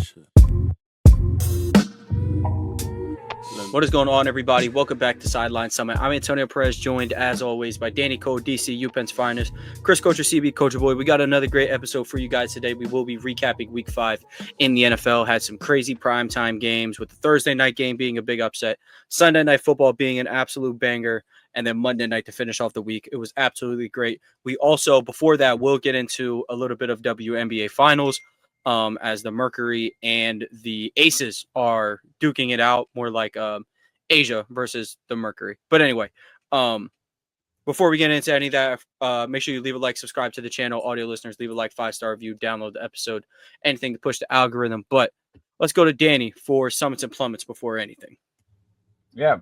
shit. What is going on, everybody? Welcome back to Sideline Summit. I'm Antonio Perez, joined as always by Danny Cole, DC, UPenn's finest, Chris Coulter, CB, Coach Boy. We got another great episode for you guys today. We will be recapping Week 5 in the NFL. Had some crazy primetime games, with the Thursday night game being a big upset, Sunday night football being an absolute banger, and then Monday night to finish off the week. It was absolutely great. We also, before that, will get into a little bit of WNBA Finals. As the Mercury and the Aces are duking it out, more like Asia versus the Mercury. But anyway, before we get into any of that, make sure you leave a like, subscribe to the channel. Audio listeners, leave a like, 5-star review, download the episode, anything to push the algorithm. But let's go to Danny for Summits and Plummets before anything. Yeah,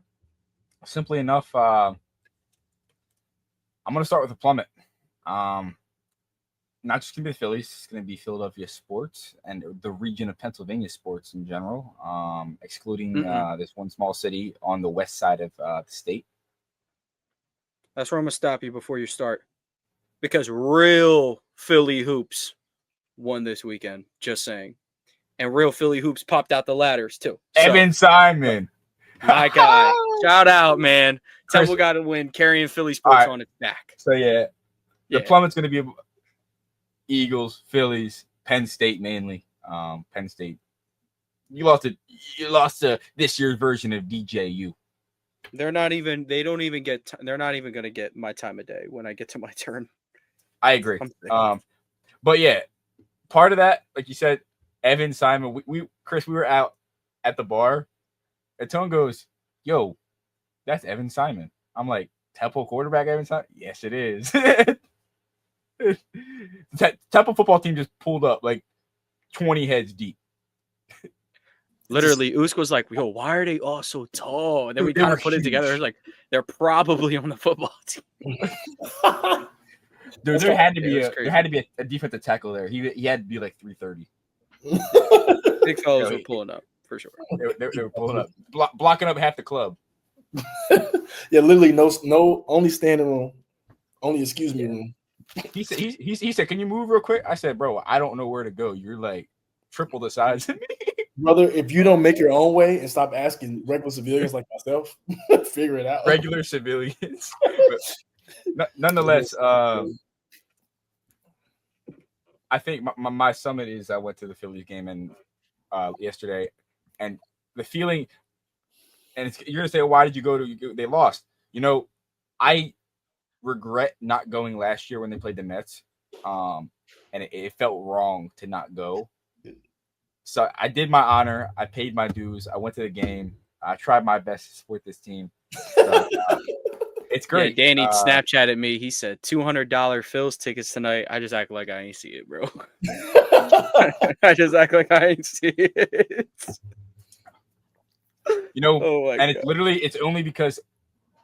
simply enough, I'm going to start with a plummet. Not just going to be the Phillies, it's going to be Philadelphia sports and the region of Pennsylvania sports in general, excluding this one small city on the west side of the state. That's where I'm going to stop you before you start. Because real Philly hoops won this weekend, just saying. And real Philly hoops popped out the ladders, too. Evan Simon. My guy. Shout out, man. Temple got to win, carrying Philly sports on its back. So, the plummet's going to be Eagles, Phillies, Penn State mainly. Penn State. You lost to this year's version of DJU. They're not even going to get my time of day when I get to my turn. I agree. But yeah, part of that, like you said, Evan Simon, Chris, we were out at the bar. And Tone goes, "Yo, that's Evan Simon." I'm like, "Temple quarterback Evan Simon?" Yes, it is. Temple football team just pulled up like 20 heads deep. Literally, Usk was like, "Yo, why are they all so tall?" And then we kind of put it together. It's like they're probably on the football team. Dude, there had to be a defensive tackle there. He had to be like 330. Big fellas were pulling up for sure. They were pulling up, blocking up half the club. Yeah, literally no only standing room, only excuse me room. He said, "Can you move real quick?" I said, "Bro, I don't know where to go. You're like triple the size of me." Brother, if you don't make your own way and stop asking regular civilians like myself, figure it out. Regular civilians. But nonetheless, I think my summit is I went to the Phillies game and yesterday, and the feeling, and you're gonna say, "Why did you go to?" They lost. I regret not going last year when they played the Mets, and it felt wrong to not go. So I did my honor. I paid my dues. I went to the game. I tried my best to support this team. So, it's great. Yeah, Danny Snapchatted me. He said $200 Phil's tickets tonight. I just act like I ain't see it, bro. I just act like I ain't see it. It's literally, it's only because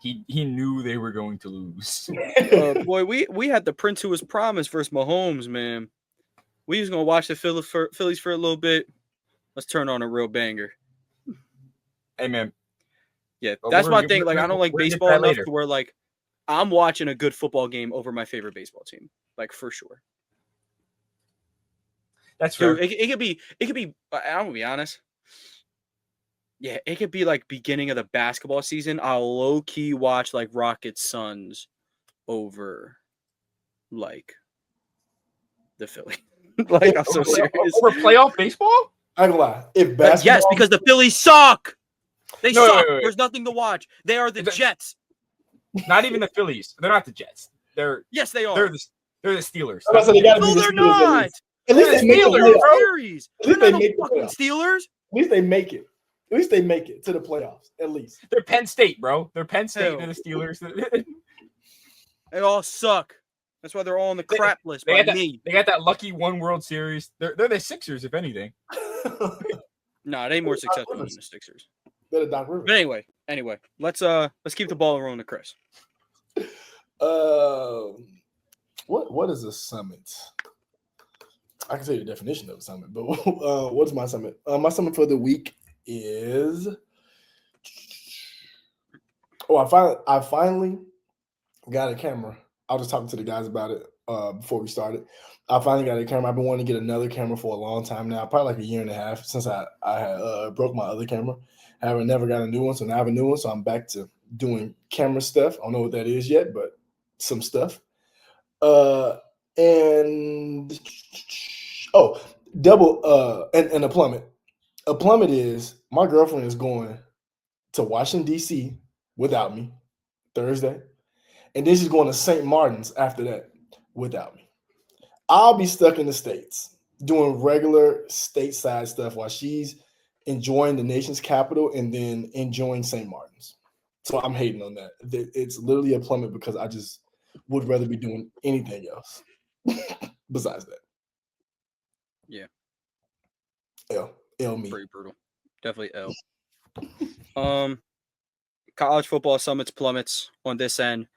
he knew they were going to lose. Boy, we had the Prince Who Was Promised versus Mahomes, man. We was gonna watch the Phillies for a little bit. Let's turn on a real banger. Hey, man. Yeah, that's my thing. Like, I don't like baseball enough to where like I'm watching a good football game over my favorite baseball team, like for sure. That's fair. Dude, it could be. I'm gonna be honest. Yeah, it could be like beginning of the basketball season. I'll low key watch like Rockets Suns over like the Philly. Like, I'm so serious. Over playoff baseball? I ain't gonna lie. If basketball, yes, because the Phillies suck. They suck. Wait. There's nothing to watch. They are the Jets. Not even the Phillies. They're not the Jets. Yes, they are. They're the Steelers. No, they're not. At least they make it. At least they make fucking Steelers. At least they make it. At least they make it to the playoffs. At least they're Penn State, bro. They're Penn State. They're the Steelers. They all suck. That's why they're all on the crap list. They got that lucky one World Series. They're the Sixers, if anything. No, it ain't more successful than the Sixers. They're the Doc Rivers. But anyway, let's keep the ball rolling to Chris. What is a summit? I can tell you the definition of a summit, but what is my summit? My summit for the week is I finally got a camera. I was just talking to the guys about it. before we started. I finally got a camera. I've been wanting to get another camera for a long time now, probably like a year and a half since I had broke my other camera. I never got a new one, so now I have a new one. So I'm back to doing camera stuff. I don't know what that is yet, but some stuff. And and a plummet. A plummet is my girlfriend is going to Washington, D.C. without me Thursday. And then she's going to St. Martin's after that without me. I'll be stuck in the States doing regular stateside stuff while she's enjoying the nation's capital and then enjoying St. Martin's. So I'm hating on that. It's literally a plummet because I just would rather be doing anything else besides that. Yeah. L me. Pretty brutal. Definitely L. College football summits, plummets on this end.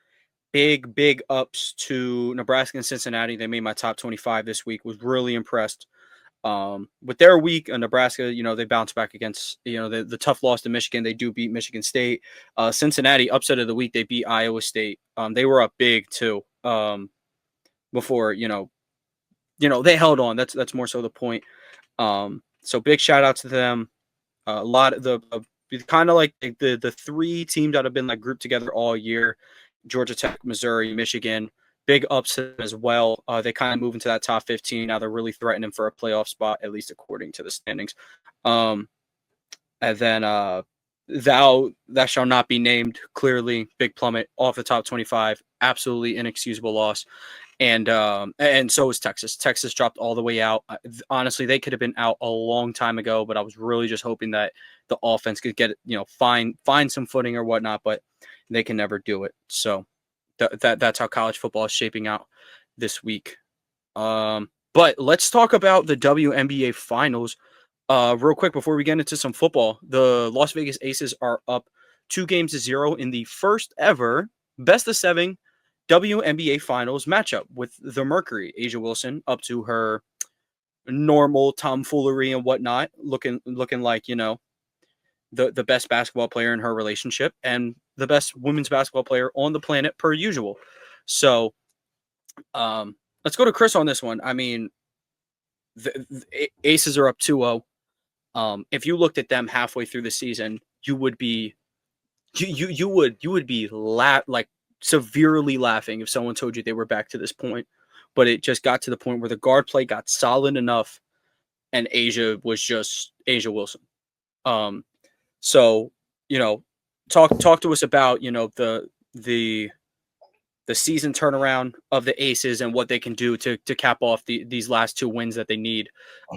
Big ups to Nebraska and Cincinnati. They made my top 25 this week. Was really impressed with their week. Nebraska, they bounced back against, the tough loss to Michigan. They do beat Michigan State. Cincinnati, upset of the week. They beat Iowa State. They were up big too. Before, they held on. That's more so the point. So big shout out to them. A lot of the kind of like the three teams that have been like grouped together all year. Georgia Tech, Missouri, Michigan, big ups as well. They kind of move into that top 15. Now they're really threatening for a playoff spot, at least according to the standings. And then thou shall not be named, clearly, big plummet off the top 25. Absolutely inexcusable loss. And so is Texas. Texas dropped all the way out. Honestly, they could have been out a long time ago, but I was really just hoping that the offense could get, find some footing or whatnot, but they can never do it. So that's how college football is shaping out this week. But let's talk about the WNBA Finals real quick before we get into some football. The Las Vegas Aces are up 2-0 in the first ever best of 7 WNBA Finals matchup with the Mercury. A'ja Wilson up to her normal tomfoolery and whatnot, looking like, the best basketball player in her relationship and the best women's basketball player on the planet per usual. So let's go to Chris on this one. I mean, the Aces are up 2-0. If you looked at them halfway through the season, you would be severely laughing if someone told you they were back to this point. But it just got to the point where the guard play got solid enough and A'ja was just A'ja Wilson. So, talk to us about, the season turnaround of the Aces and what they can do to cap off these last 2 wins that they need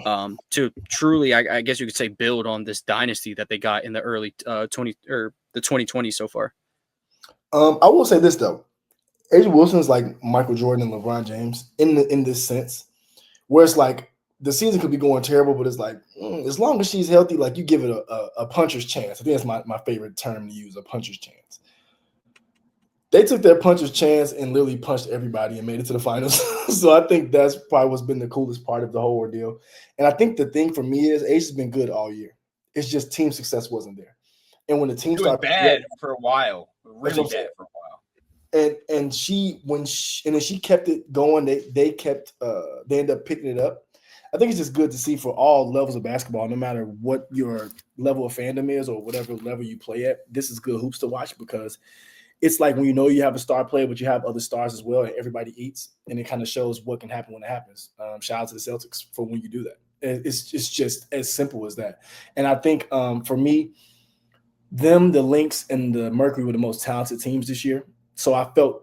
to truly, I guess you could say, build on this dynasty that they got in the early 2020 so far. I will say this though, A'ja Wilson is like Michael Jordan and LeBron James in this sense, where it's like the season could be going terrible, but it's like as long as she's healthy, like you give it a puncher's chance. I think that's my favorite term to use, a puncher's chance. They took their puncher's chance and literally punched everybody and made it to the finals. So I think that's probably what's been the coolest part of the whole ordeal. And I think the thing for me is A'ja's been good all year. It's just team success wasn't there. And when the team started bad for a while, really bad for a while. And then she kept it going. They ended up picking it up. I think it's just good to see for all levels of basketball, no matter what your level of fandom is or whatever level you play at. This is good hoops to watch because it's like when you have a star player, but you have other stars as well, and everybody eats, and it kind of shows what can happen when it happens. Shout out to the Celtics for when you do that. It's just as simple as that. And I think for me, the Lynx and the Mercury were the most talented teams this year. So I felt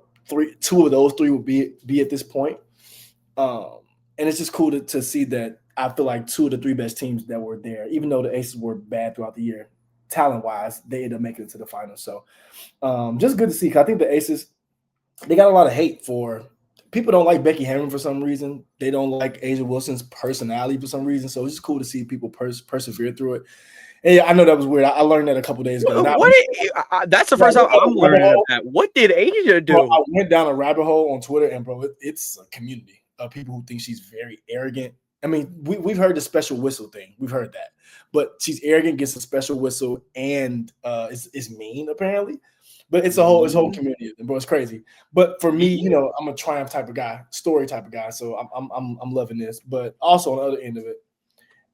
2 of those 3 would be at this point. And it's just cool to see that I feel like 2 of the 3 best teams that were there, even though the Aces were bad throughout the year, talent-wise, they ended up making it to the finals. So just good to see. 'Cause I think the Aces, they got a lot of hate for – people don't like Becky Hammond for some reason. They don't like A'ja Wilson's personality for some reason. So it's just cool to see people persevere through it. And yeah, I know that was weird. I learned that a couple days ago. That's the first time I'm learning that. What did A'ja do? I went down a rabbit hole on Twitter, and bro, it's a community of people who think she's very arrogant. I mean, we've heard the special whistle thing. We've heard that. But she's arrogant, gets a special whistle, and is mean, apparently. But it's whole community, bro. It's crazy. But for me, you know, I'm a triumph type of guy, story type of guy. So I'm loving this. But also on the other end of it,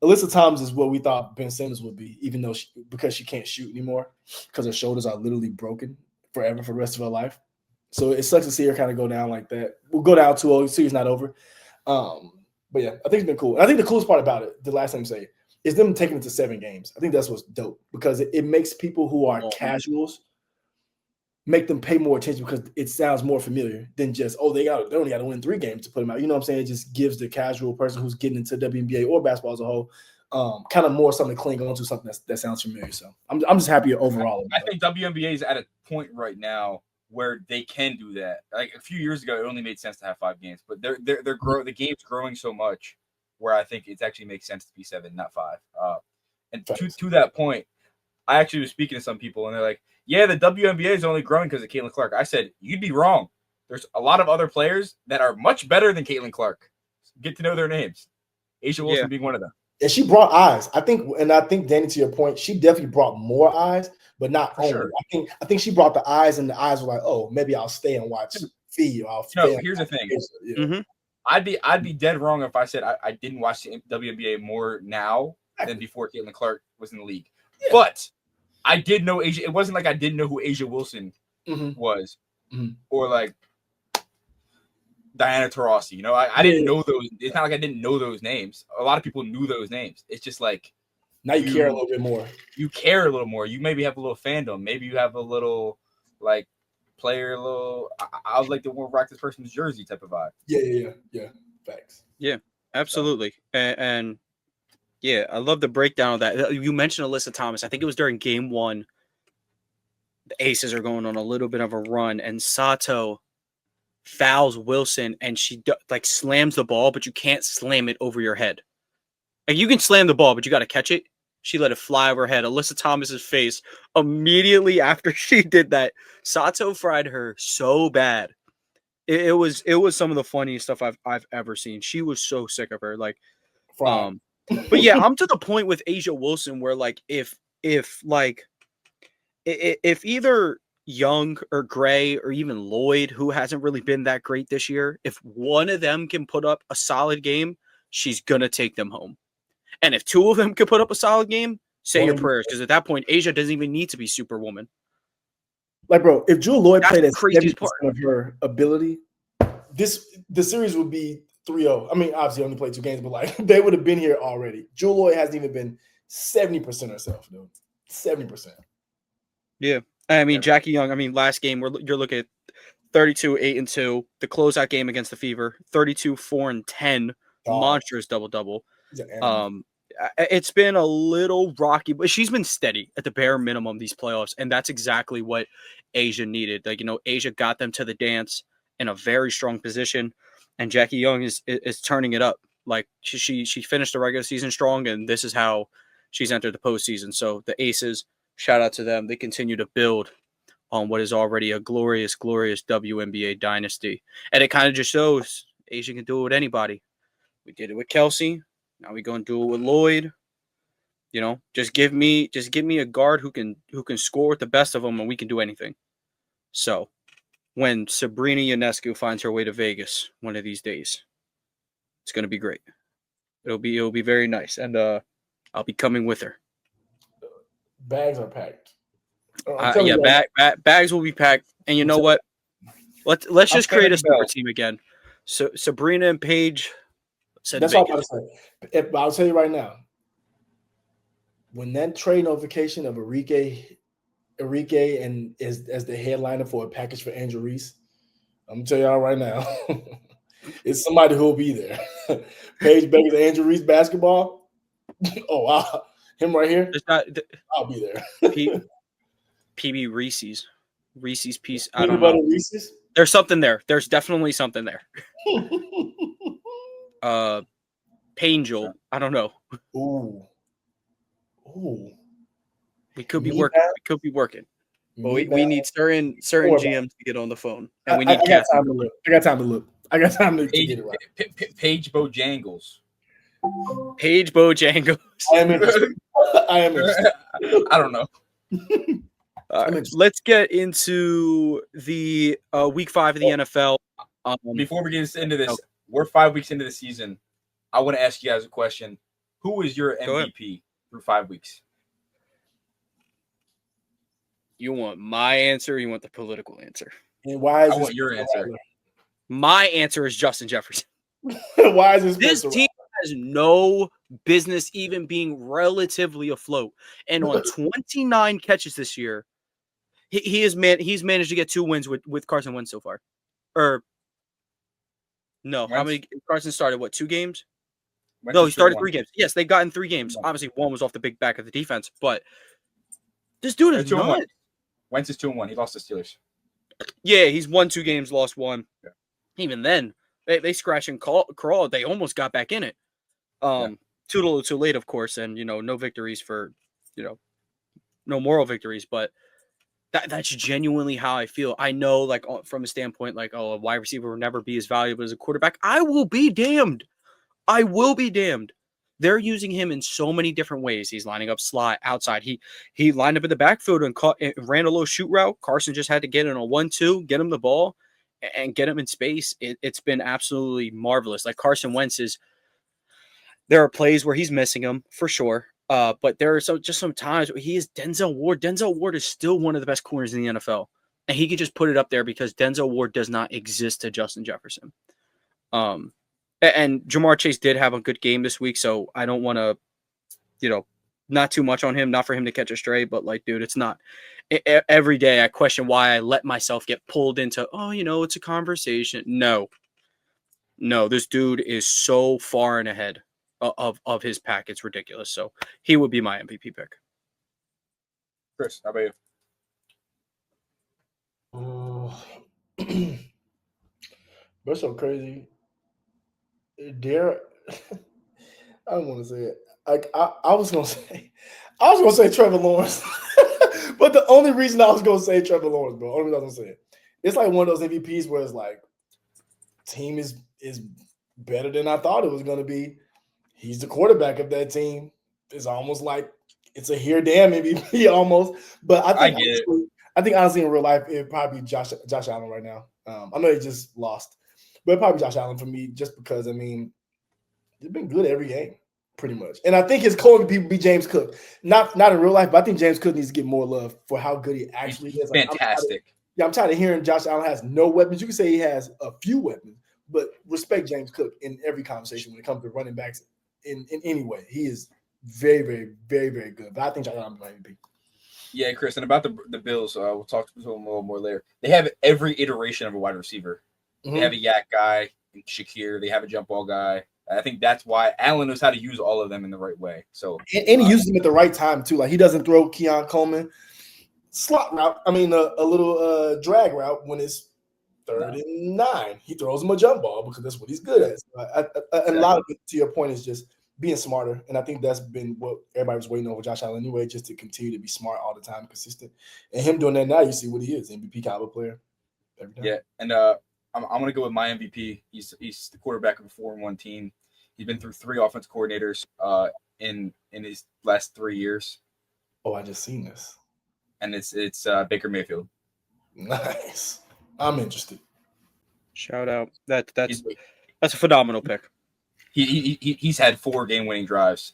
Alyssa Thomas is what we thought Ben Simmons would be, even though because she can't shoot anymore because her shoulders are literally broken forever for the rest of her life. So it sucks to see her kind of go down like that. We'll go down 2-0. The series not over. But yeah, I think it's been cool. And I think the coolest part about it, the last thing I'm saying, is them taking it to 7 games. I think that's what's dope because it makes people who are casuals make them pay more attention because it sounds more familiar than just, they only got to win 3 games to put them out. You know what I'm saying? It just gives the casual person who's getting into WNBA or basketball as a whole kind of more something to cling on to, something that sounds familiar. So I'm just happy overall. I think WNBA is at a point right now where they can do that. Like a few years ago, it only made sense to have 5 games, but the game's growing so much where I think it actually makes sense to be 7, not 5. And to that point, I actually was speaking to some people, and they're like, "Yeah, the WNBA is only growing because of Caitlin Clark." I said, "You'd be wrong. There's a lot of other players that are much better than Caitlin Clark. Get to know their names. A'ja Wilson being one of them." And she brought eyes. I think, Danny, to your point, she definitely brought more eyes, but not only. Sure. I think she brought the eyes, and the eyes were like, "Oh, maybe I'll stay and watch Fee." Here's the thing. Yeah. Mm-hmm. I'd be dead wrong if I said I didn't watch the WNBA more now than before Caitlin Clark was in the league. Yeah. But I did know A'ja. It wasn't like I didn't know who A'ja Wilson was, or like Diana Taurasi. You know, I didn't know those. It's not like I didn't know those names. A lot of people knew those names. It's just like now you care a little bit more. You care a little more. You maybe have a little fandom. Maybe you have a little like player. A little. I would like to rock this person's jersey type of vibe. Yeah. Facts. Yeah, absolutely. And yeah, I love the breakdown of that. You mentioned Alyssa Thomas. I think it was during game 1. The Aces are going on a little bit of a run, and Sato fouls Wilson, and she like slams the ball, but you can't slam it over your head. Like you can slam the ball, but you got to catch it. She let it fly over her head. Alyssa Thomas's face immediately after she did that. Sato fried her so bad. It was some of the funniest stuff I've ever seen. She was so sick of her. Like, but yeah, I'm to the point with A'ja Wilson where like if either Young or Gray or even Lloyd, who hasn't really been that great this year, if one of them can put up a solid game, she's gonna take them home. And if 2 of them can put up a solid game, say your prayers, because at that point, A'ja doesn't even need to be Superwoman. Like, bro, if Jewel Lloyd played at 70% of her ability, the series would be 3-0. I mean, obviously, only played 2 games, but like they would have been here already. Jewel Lloyd hasn't even been 70% herself, dude. 70%. Yeah. I mean, Jackie Young, last game, you're looking at 32-8-2, the closeout game against the Fever, 32-4-10, monstrous double-double. It's been a little rocky, but she's been steady at the bare minimum these playoffs, and that's exactly what A'ja needed. Like, A'ja got them to the dance in a very strong position, and Jackie Young is turning it up. Like, she finished the regular season strong, and this is how she's entered the postseason. So the Aces, shout out to them. They continue to build on what is already a glorious, glorious WNBA dynasty. And it kind of just shows A'ja can do it with anybody. We did it with Kelsey. Now we go and do it with Lloyd. Just give me a guard who can score with the best of them, and we can do anything. So when Sabrina Ionescu finds her way to Vegas one of these days, it's going to be great. It'll be very nice, and I'll be coming with her. Bags are packed. Bags will be packed. And you know what? Let's just create a super team again. So Sabrina and Paige. That's all I'm about to say. I'll tell you right now. When that trade notification of Enrique and as the headliner for a package for Angel Reese, I'm gonna tell y'all right now, it's somebody who will be there. Paige Beckers, Angel Reese basketball. Oh wow, him right here. I'll be there. PB Reese's piece. I don't know. Reese's? There's something there. There's definitely something there. Pangel. I don't know. Ooh. We could be working. But we need certain GMs to get on the phone. And we need cats. I got time to look. I got time to get it right. Paige Bojangles. Paige Bojangles. I am interested. I don't know. Let's get into the week 5 of the NFL. Before we get into this, okay. we're 5 weeks into the season. I want to ask you guys a question. Who is your MVP through 5 weeks? You want my answer or you want the political answer? And why is I want your answer. My answer is Justin Jefferson. Why is this team has no business even being relatively afloat? And on 29 catches this year, he's managed to get 2 wins with Carson Wentz so far. Or no, Wentz? How many? Carson started 2 games? Wentz no, he started 3 games. Yes, they got in 3 games. No. Obviously, 1 was off the big back of the defense, but this dude is nuts. Wentz is 2-1. He lost to Steelers. Yeah, he's won 2 games, lost 1. Yeah. Even then, they scratch and crawl. They almost got back in it. Too little, too late, of course, and no victories for, no moral victories. But that's genuinely how I feel. I know, like from a standpoint, like a wide receiver will never be as valuable as a quarterback. I will be damned. I will be damned. They're using him in so many different ways. He's lining up slot outside. He lined up in the backfield and ran a little shoot route. Carson just had to get in a 1-2, get him the ball, and get him in space. It's been absolutely marvelous. Like Carson Wentz there are plays where he's missing him for sure. But there are just some times where he is Denzel Ward. Denzel Ward is still one of the best corners in the NFL. And he could just put it up there because Denzel Ward does not exist to Justin Jefferson. And Jamar Chase did have a good game this week, so I don't want to, not too much on him, not for him to catch a stray, but like, dude, it's not. Every day I question why I let myself get pulled into, it's a conversation. No, this dude is so far and ahead of his pack. It's ridiculous. So he would be my MVP pick. Chris, how about you? That's so crazy. I don't want to say it. I was gonna say Trevor Lawrence, but the only reason I was gonna say Trevor Lawrence, bro, only reason I was gonna say it, it's like one of those MVPs where it's like, team is better than I thought it was gonna be. He's the quarterback of that team. It's almost like it's a here damn MVP almost. But I think honestly in real life it'd probably be Josh Allen right now. I know he just lost. But probably Josh Allen for me, just because, he's been good every game, pretty much. And I think his co-MVP would be James Cook. Not in real life, but I think James Cook needs to get more love for how good he actually is. Like, fantastic. I'm tired of hearing Josh Allen has no weapons. You can say he has a few weapons, but respect James Cook in every conversation when it comes to running backs in any way. He is very, very, very, very good. But I think Josh Allen will be MVP. Yeah, Chris, and about the Bills, we'll talk to them a little more later. They have every iteration of a wide receiver. Mm-hmm. They have a yak guy, Shakir. They have a jump ball guy. I think that's why Allen knows how to use all of them in the right way. So and he uses them at the right time too. Like he doesn't throw Keon Coleman slot route. A little drag route when it's 3rd and 9. He throws him a jump ball because that's what he's good at. So a lot of it, to your point, is just being smarter. And I think that's been what everybody was waiting on with Josh Allen anyway, just to continue to be smart all the time, consistent. And him doing that now, you see what he is, MVP caliber player. Every time. Yeah, and I'm going to go with my MVP. He's the quarterback of a 4-1 team. He's been through 3 offense coordinators in his last 3 years. Oh, I just seen this. And it's Baker Mayfield. Nice. I'm interested. Shout out. That's a phenomenal pick. He's had 4 game-winning drives.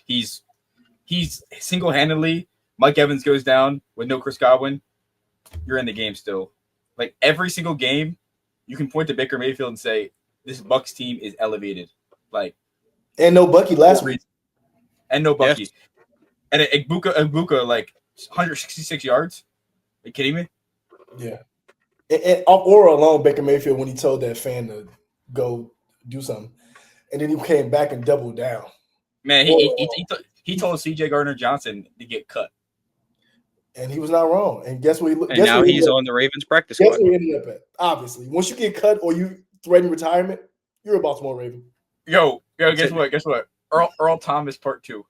He's single-handedly. Mike Evans goes down with no Chris Godwin. You're in the game still. Like every single game, you can point to Baker Mayfield and say, this Bucs team is elevated. Like, and no Bucky last week. And no Bucky. Yes. And Ibuka, like 166 yards. Are you kidding me? Yeah. And Aura alone, Baker Mayfield, when he told that fan to go do something. And then he came back and doubled down. Man, he told CJ Gardner-Johnson to get cut. And he was not wrong. And guess what? And now he's on the Ravens practice squad. Guess where he ended up at? Obviously. Once you get cut or you threaten retirement, you're a Baltimore Raven. Yo, guess what? Earl Thomas Part 2.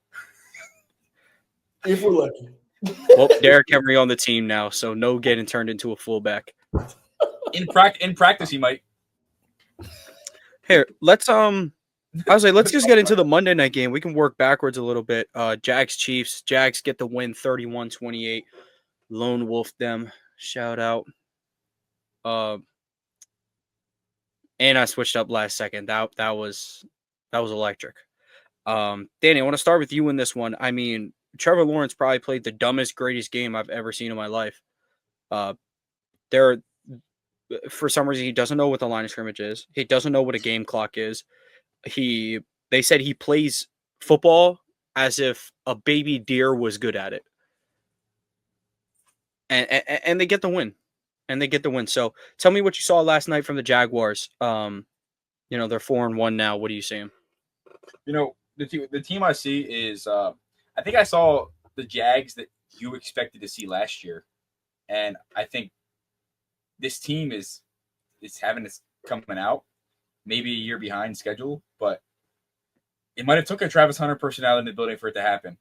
If we're lucky. Well, Derrick Henry on the team now, so no getting turned into a fullback. In practice, he might. Here, let's just get into the Monday night game. We can work backwards a little bit. Jags Chiefs. Jags get the win 31-28. Lone Wolf them. Shout out. And I switched up last second. That was electric. Danny, I want to start with you in this one. I mean, Trevor Lawrence probably played the dumbest, greatest game I've ever seen in my life. For some reason, he doesn't know what the line of scrimmage is. He doesn't know what a game clock is. They said he plays football as if a baby deer was good at it. And they get the win. So tell me what you saw last night from the Jaguars. They're 4-1 now. What do you see? The team I see is I think I saw the Jags that you expected to see last year, and I think this team is having this coming out, maybe a year behind schedule, but it might have took a Travis Hunter personality in the building for it to happen.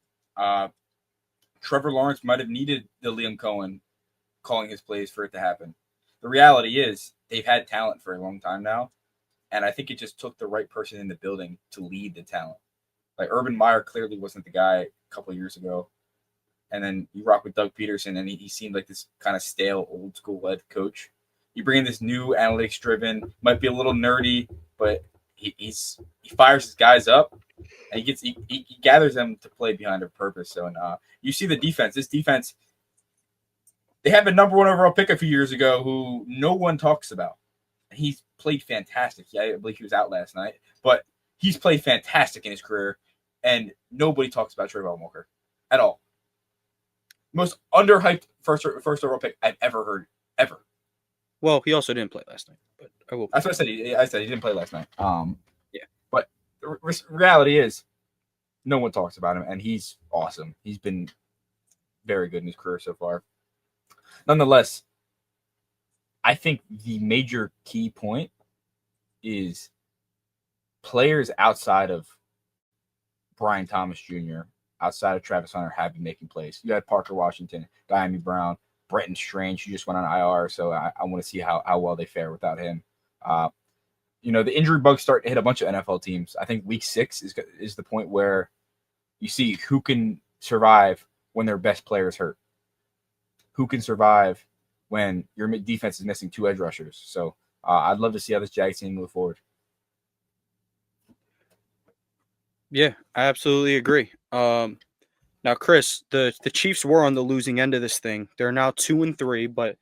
Trevor Lawrence might have needed the Liam Cohen calling his plays for it to happen. The reality is they've had talent for a long time now, and I think it just took the right person in the building to lead the talent. Like Urban Meyer clearly wasn't the guy a couple of years ago. And then you rock with Doug Peterson, and he seemed like this kind of stale, old school led coach. You bring in this new analytics driven, might be a little nerdy, but he fires his guys up, and he gathers them to play behind a purpose. So, and you see the defense. This defense, they had the number 1 overall pick a few years ago, who no one talks about. He's played fantastic. Yeah, I believe he was out last night, but he's played fantastic in his career, and nobody talks about Trayvon Walker at all. Most underhyped first overall pick I've ever heard, ever. Well, he also didn't play last night, but I will. That's what I said. I said he didn't play last night. Yeah. But the reality is, no one talks about him, and he's awesome. He's been very good in his career so far. Nonetheless, I think the major key point is players outside of Brian Thomas Jr., outside of Travis Hunter, have been making plays. You had Parker Washington, Diami Brown, Brenton Strange, who just went on IR, so I want to see how well they fare without him. The injury bugs start to hit a bunch of NFL teams. I think week 6 is the point where you see who can survive when their best player is hurt. Who can survive when your defense is missing 2 edge rushers. So I'd love to see how this Jags team move forward. Yeah, I absolutely agree. Now, Chris, the Chiefs were on the losing end of this thing. They're now 2-3, but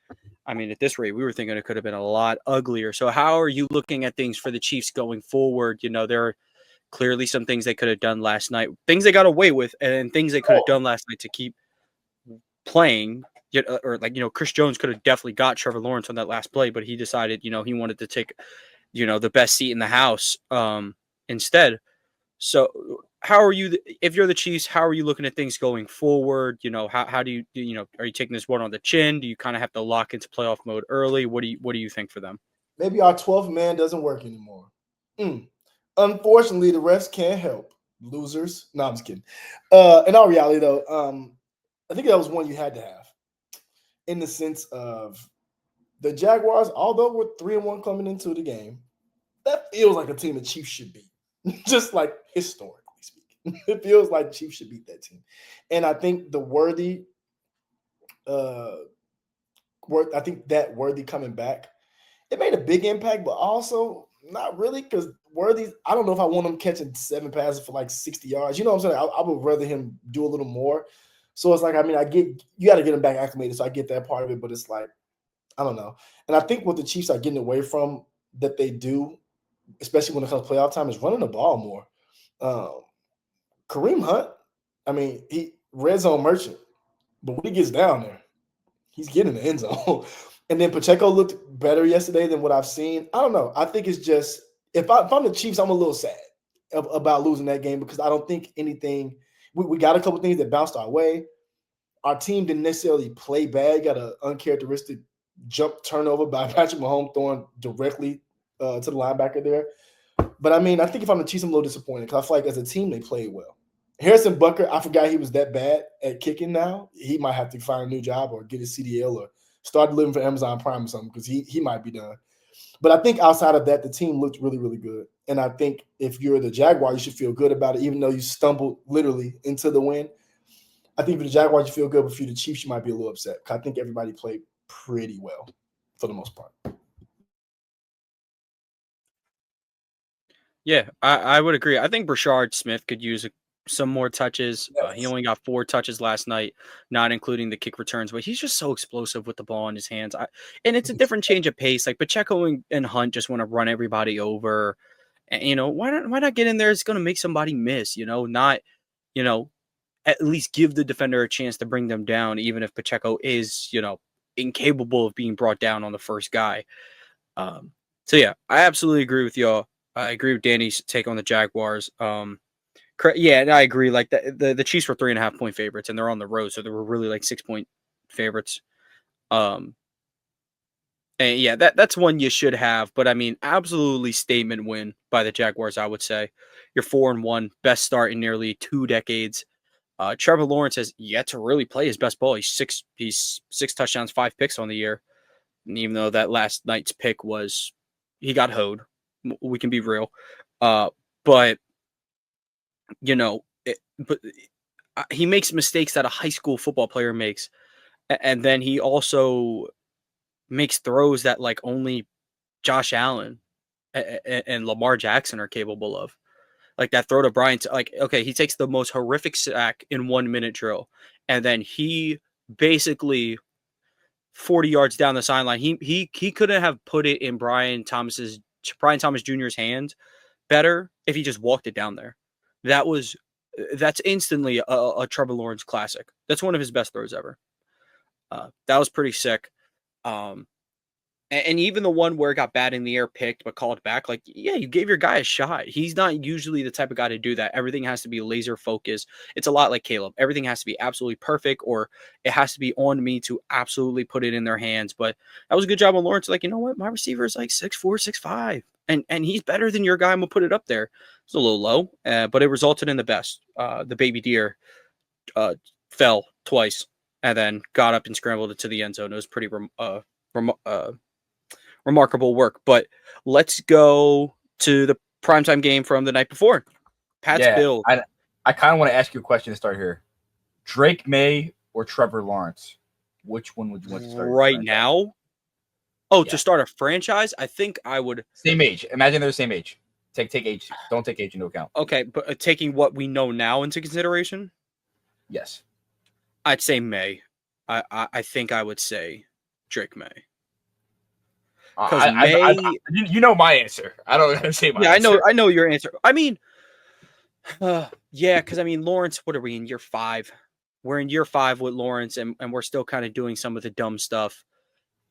I mean, at this rate, we were thinking it could have been a lot uglier. So how are you looking at things for the Chiefs going forward? There are clearly some things they could have done last night, things they got away with, and things they could have done last night to keep playing. Chris Jones could have definitely got Trevor Lawrence on that last play, but he decided, he wanted to take, the best seat in the house instead. So how are you, if you're the Chiefs, how are you looking at things going forward? How do you, are you taking this one on the chin? Do you kind of have to lock into playoff mode early? What do you think for them? Maybe our 12th man doesn't work anymore. Unfortunately, the rest can't help. Losers. No, I'm just kidding. In all reality, though, I think that was one you had to have, in the sense of the Jaguars, although we're 3-1 coming into the game, that feels like a team the Chiefs should beat. Just like historically speaking, it feels like Chiefs should beat that team. And I think the Worthy coming back, it made a big impact, but also not really, because Worthy, I don't know if I want him catching 7 passes for like 60 yards. You know what I'm saying? I would rather him do a little more. So it's like, I mean, you got to get him back acclimated. So I get that part of it, but it's like, I don't know. And I think what the Chiefs are getting away from that they do, especially when it comes to playoff time, is running the ball more. Kareem Hunt, I mean, he red zone merchant, but when he gets down there, he's getting in the end zone. And then Pacheco looked better yesterday than what I've seen. I don't know. I think it's just, if I'm the Chiefs, I'm a little sad about losing that game, because I don't think anything, we got a couple things that bounced our way. Our team didn't necessarily play bad. Got an uncharacteristic jump turnover by Patrick Mahomes throwing directly to the linebacker there. But I mean, I think if I'm the Chiefs, I'm a little disappointed, because I feel like as a team, they played well. Harrison Butker, I forgot he was that bad at kicking now. He might have to find a new job or get his CDL or start living for Amazon Prime or something, because he might be done. But I think outside of that, the team looked really, really good. And I think if you're the Jaguar, you should feel good about it, even though you stumbled literally into the win. I think for the Jaguars, you feel good, but for the Chiefs, you might be a little upset. I think everybody played pretty well for the most part. Yeah, I would agree. I think Brashard Smith could use some more touches. He Yes. only got 4 touches last night, not including the kick returns, but he's just so explosive with the ball in his hands. And it's a different change of pace. Like Pacheco and Hunt just want to run everybody over. And, why not get in there? It's going to make somebody miss, not, at least give the defender a chance to bring them down, even if Pacheco is, incapable of being brought down on the first guy. So yeah, I absolutely agree with y'all. I agree with Danny's take on the Jaguars. Yeah, and I agree. Like the Chiefs were 3.5 point favorites, and they're on the road, so they were really like 6 point favorites. And yeah, that's one you should have. But I mean, absolutely statement win by the Jaguars. I would say you're 4-1, best start in nearly 2 decades. Trevor Lawrence has yet to really play his best ball. He's six touchdowns, 5 picks on the year. And even though that last night's pick he got hoed. We can be real. But he makes mistakes that a high school football player makes. And then he also makes throws that like only Josh Allen and Lamar Jackson are capable of. Like that throw to Brian, okay, he takes the most horrific sack in 1 minute drill. And then he basically 40 yards down the sideline, he couldn't have put it in Brian Thomas Jr.'s hands better if he just walked it down there. That's instantly a Trevor Lawrence classic. That's one of his best throws ever. That was pretty sick. And even the one where it got bad in the air picked but called back, like, yeah, you gave your guy a shot. He's not usually the type of guy to do that. Everything has to be laser focused. It's a lot like Caleb. Everything has to be absolutely perfect, or it has to be on me to absolutely put it in their hands. But that was a good job on Lawrence. Like, you know what? My receiver is like 6'4", 6'5", and he's better than your guy. I'm going to put it up there. It's a little low, but it resulted in the best. The baby deer fell twice and then got up and scrambled it to the end zone. It was pretty remarkable work. But let's go to the primetime game from the night before. Bills. I kind of want to ask you a question to start here. Drake Maye or Trevor Lawrence? Which one would you want to start right now? Oh, yeah. To start a franchise? I think I would. Same age. Imagine they're the same age. Take age. Don't take age into account. Okay, but taking what we know now into consideration? Yes. I'd say Maye. I think I would say Drake Maye. Because Maye, you know my answer. I don't gotta say my answer. Yeah, I know your answer. I mean, yeah, because I mean, Lawrence. What are we in year 5? We're in year 5 with Lawrence, and we're still kind of doing some of the dumb stuff.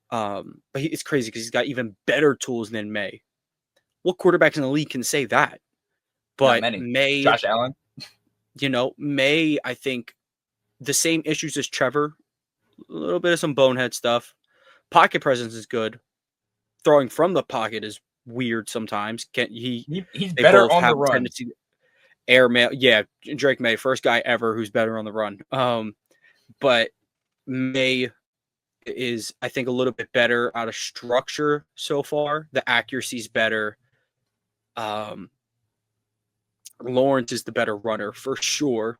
But it's crazy because he's got even better tools than Maye. What quarterbacks in the league can say that? But Maye, Josh Allen. Maye, I think the same issues as Trevor. A little bit of some bonehead stuff. Pocket presence is good. Throwing from the pocket is weird sometimes. He's better on the run. Airmail, yeah. Drake Maye, first guy ever who's better on the run. But Maye is, I think, a little bit better out of structure so far. The accuracy's better. Lawrence is the better runner for sure.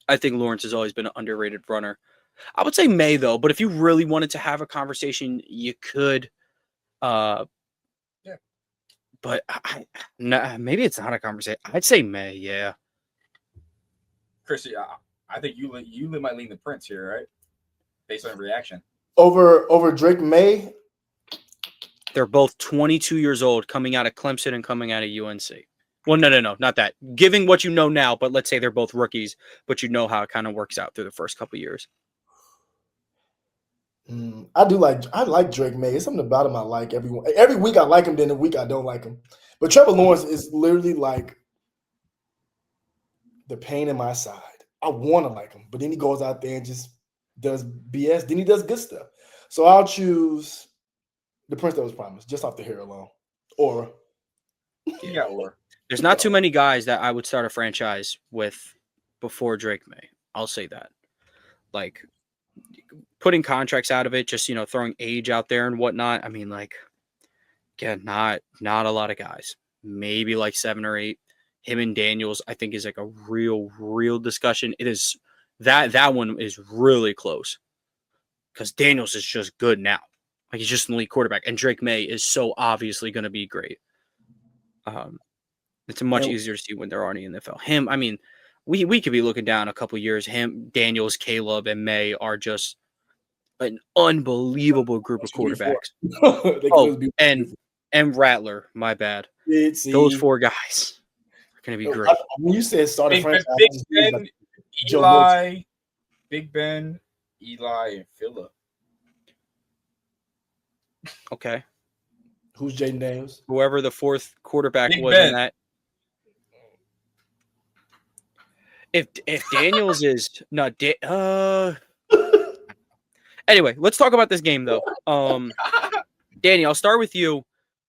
I think Lawrence has always been an underrated runner. I would say Maye though, but if you really wanted to have a conversation, you could. Yeah. But maybe it's not a conversation. I'd say Maye, yeah. Chris, I think you might lean the Prince here, right? Based on reaction. Over Drake Maye. They're both 22 years old, coming out of Clemson and coming out of UNC. Well, no, not that. Giving what you know now, but let's say they're both rookies, but you know how it kind of works out through the first couple of years. I like Drake Maye. It's something about him I like every week. I like him, then the week I don't like him. But Trevor Lawrence is literally like the pain in my side. I want to like him, but then he goes out there and just does BS. Then he does good stuff. So I'll choose the Prince that was promised, just off the hair alone. Or there's not too many guys that I would start a franchise with before Drake Maye. I'll say that. Like, putting contracts out of it, just, throwing age out there and whatnot. I mean, like, again, not a lot of guys. Maybe like 7 or 8. Him and Daniels, I think, is like a real discussion. It is That one is really close because Daniels is just good now. Like, he's just an elite quarterback, and Drake May is so obviously going to be great. It's much easier to see when they're already in the NFL. Him, I mean, we could be looking down a couple years. Him, Daniels, Caleb, and May are just an unbelievable group of quarterbacks. and Rattler, my bad. Those 4 guys are going to be great. When you said starting franchise, Big Ben, Eli, and Phillip. Okay. Who's Jaden Daniels? Whoever the 4th quarterback Big was Ben. in that. If Daniels is not anyway, let's talk about this game though. Danny, I'll start with you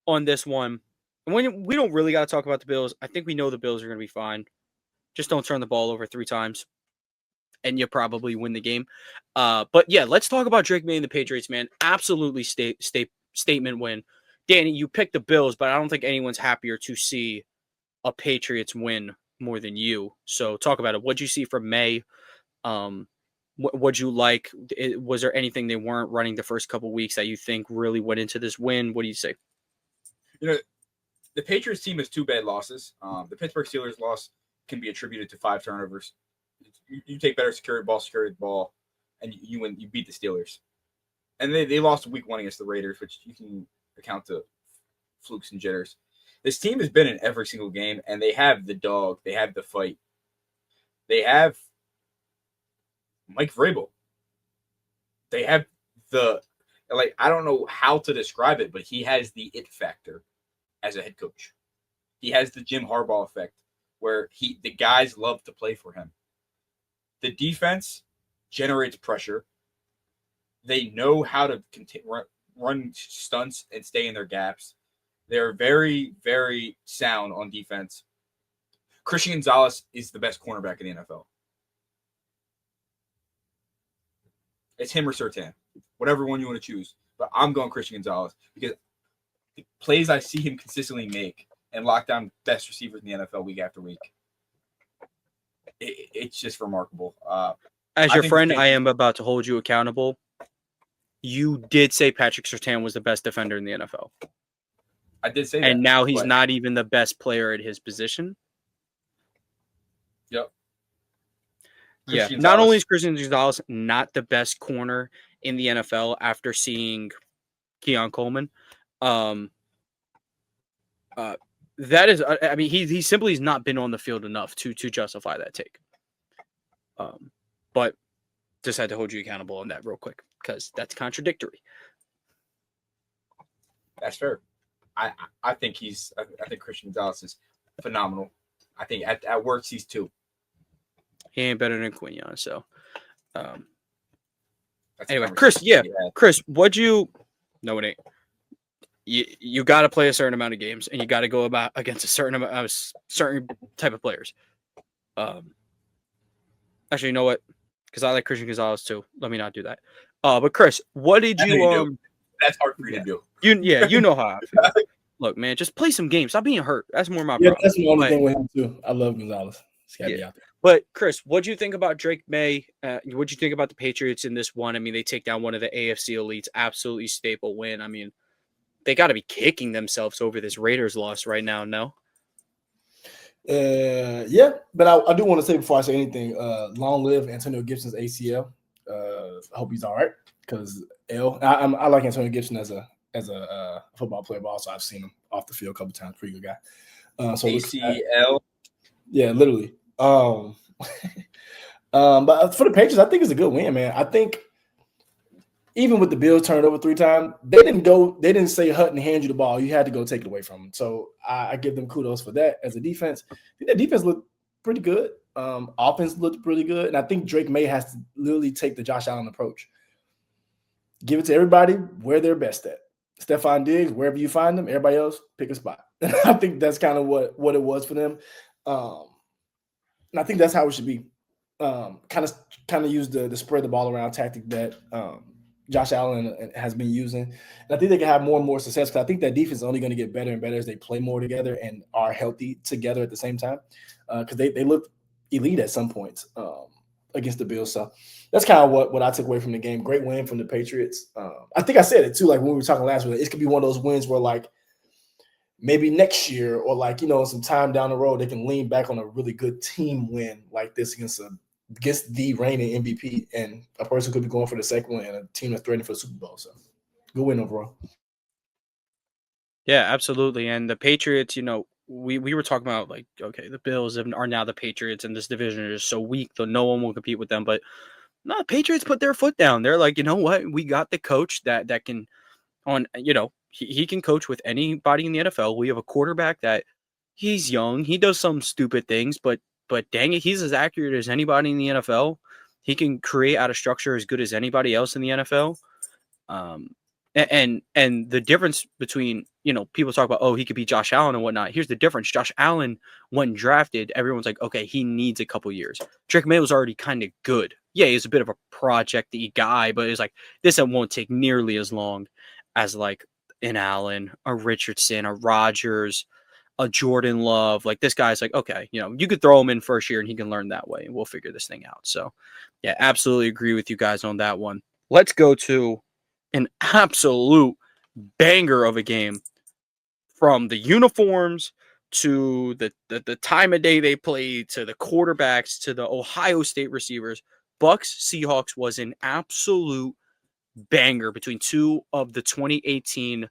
on this one. And we don't really got to talk about the Bills. I think we know the Bills are going to be fine. Just don't turn the ball over 3 times, and you probably win the game. But yeah, let's talk about Drake May and the Patriots, man. Absolutely statement win. Danny, you picked the Bills, but I don't think anyone's happier to see a Patriots win more than you. So talk about it. What'd you see from May? What'd you like? Was there anything they weren't running the first couple weeks that you think really went into this win? What do you say? The Patriots team has 2 bad losses. The Pittsburgh Steelers loss can be attributed to 5 turnovers. You take better security ball, and you win. You beat the Steelers, and they lost week 1 against the Raiders, which you can account to flukes and jitters. This team has been in every single game, and they have the dog. They have the fight. They have Mike Vrabel. They have I don't know how to describe it, but he has the it factor as a head coach. He has the Jim Harbaugh effect, where the guys love to play for him. The defense generates pressure. They know how to run stunts and stay in their gaps. They're very, very sound on defense. Christian Gonzalez is the best cornerback in the NFL. It's him or Surtain, whatever one you want to choose. But I'm going Christian Gonzalez because the plays I see him consistently make and lock down best receivers in the NFL week after week. It's just remarkable. As your friend, I am about to hold you accountable. You did say Patrick Surtain was the best defender in the NFL. I did say that. And now he's not even the best player at his position. Yep. Yeah. Not only is Christian Gonzalez not the best corner in the NFL after seeing Keon Coleman, that is, I mean, he simply has not been on the field enough to justify that take. But just had to hold you accountable on that real quick because that's contradictory. That's fair. I think Christian Gonzalez is phenomenal. I think at worst he's 2. He ain't better than Quinion. So, anyway, Chris, Chris, what'd you? No, it ain't. You got to play a certain amount of games, and you got to go about against a certain type of players. Actually, you know what? Because I like Christian Gonzalez too. Let me not do that. But Chris, what did you? That's hard for you to do. You know how I feel. Look, man, just play some games. Stop being hurt. That's more my problem. That's the only thing with him too. I love Gonzalez. He's got to be out there. But Chris, what'd you think about Drake May? What'd you think about the Patriots in this one? I mean, they take down one of the AFC elites. Absolutely staple win. I mean, they got to be kicking themselves over this Raiders loss right now. No. Yeah, but I do want to say before I say anything, long live Antonio Gibson's ACL. I hope he's all right because I like Antonio Gibson as a football player, but also I've seen him off the field a couple times. Pretty good guy. So ACL. Yeah, literally. But for the Patriots, I think it's a good win, man. I think even with the Bills turned over 3 times, they didn't say Hutton hand you the ball. You had to go take it away from them. So I give them kudos for that as a defense. That defense looked pretty good. Offense looked pretty good. And I think Drake May has to literally take the Josh Allen approach. Give it to everybody where they're best at. Stephon Diggs, wherever you find them, everybody else, pick a spot. I think that's kind of what it was for them. And I think that's how it should be. Kind of use the spread the ball around tactic that Josh Allen has been using. And I think they can have more and more success because I think that defense is only going to get better and better as they play more together and are healthy together at the same time because they look elite at some points. against the Bills. So that's kind of what I took away from the game. Great win from the Patriots. I think I said it too, like when we were talking last week. It could be one of those wins where like maybe next year or like, some time down the road, they can lean back on a really good team win like this against the reigning MVP, and a person could be going for the second one and a team that's threatening for the Super Bowl. So good win overall. Yeah, absolutely. And the Patriots, we were talking about like, okay, the Bills are now the Patriots, and this division is so weak that no one will compete with them. But no, the Patriots put their foot down. They're like, you know what? We got the coach that can he can coach with anybody in the NFL. We have a quarterback that he's young. He does some stupid things, but dang it, he's as accurate as anybody in the NFL. He can create out of structure as good as anybody else in the NFL. And the difference between, people talk about, oh, he could be Josh Allen and whatnot. Here's the difference. Josh Allen, when drafted, everyone's like, okay, he needs a couple years. Drake May was already kind of good. Yeah, he's a bit of a project-y guy, but it's like, this one won't take nearly as long as like an Allen, a Richardson, a Rodgers, a Jordan Love. Like, this guy's like, okay, you could throw him in first year and he can learn that way, and we'll figure this thing out. So, yeah, absolutely agree with you guys on that one. Let's go to an absolute banger of a game, from the uniforms to the time of day they played to the quarterbacks to the Ohio State receivers. Bucks Seahawks was an absolute banger between two of the 2018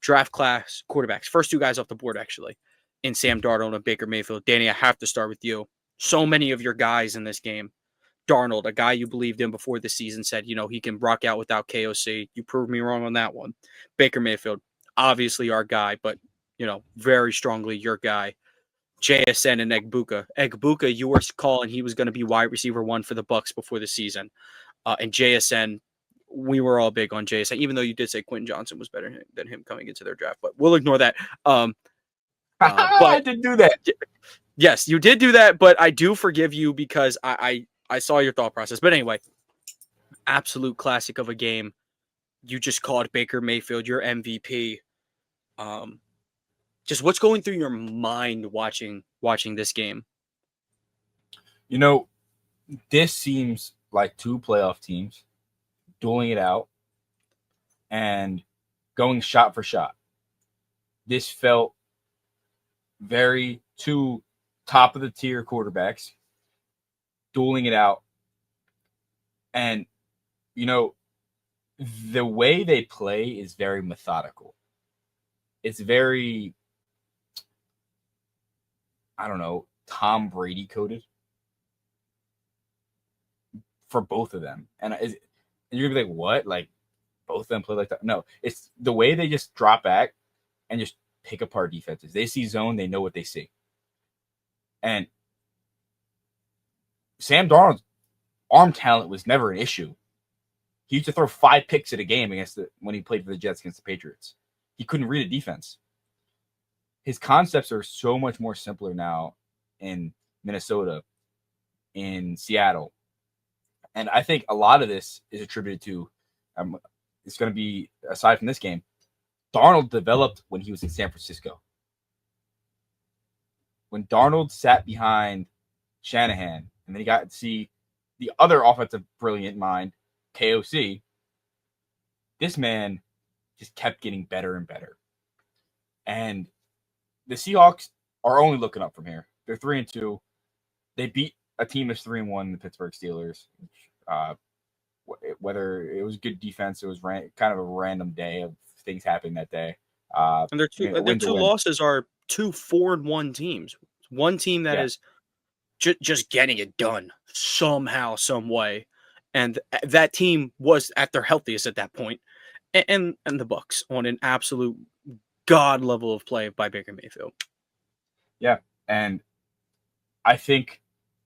draft class quarterbacks. First two guys off the board, actually, in Sam Darnold and Baker Mayfield. Danny, I have to start with you. So many of your guys in this game. Darnold, a guy you believed in before the season, said, he can rock out without KOC. You proved me wrong on that one. Baker Mayfield, obviously our guy, but, very strongly your guy. JSN and Egbuka. Egbuka, you were calling he was going to be wide receiver 1 for the Bucks before the season. And JSN, we were all big on JSN, even though you did say Quentin Johnson was better than him coming into their draft. But we'll ignore that. But I did do that. Yes, you did do that, but I do forgive you because I saw your thought process. But anyway, absolute classic of a game. You just called Baker Mayfield your MVP. Just what's going through your mind watching this game? This seems like two playoff teams dueling it out and going shot for shot. This felt very two top of the tier quarterbacks dueling it out. And, the way they play is very methodical. It's very, I don't know, Tom Brady coded for both of them. And you're going to be like, what? Like, both of them play like that? No, it's the way they just drop back and just pick apart defenses. They see zone, they know what they see. And Sam Darnold's arm talent was never an issue. He used to throw 5 picks at a game when he played for the Jets against the Patriots. He couldn't read a defense. His concepts are so much more simpler now in Minnesota, in Seattle. And I think a lot of this is attributed to, it's going to be, aside from this game, Darnold developed when he was in San Francisco. When Darnold sat behind Shanahan, and then he got to see the other offensive brilliant mind, KOC, this man just kept getting better and better. And the Seahawks are only looking up from here. They're 3-2. They beat a team that's 3-1, the Pittsburgh Steelers. Whether it was good defense, it was kind of a random day of things happening that day. And their two losses are 2 4-1 teams. One team that is just getting it done somehow, some way, and that team was at their healthiest at that point. And the Bucks on an absolute god level of play by Baker Mayfield. Yeah, and I think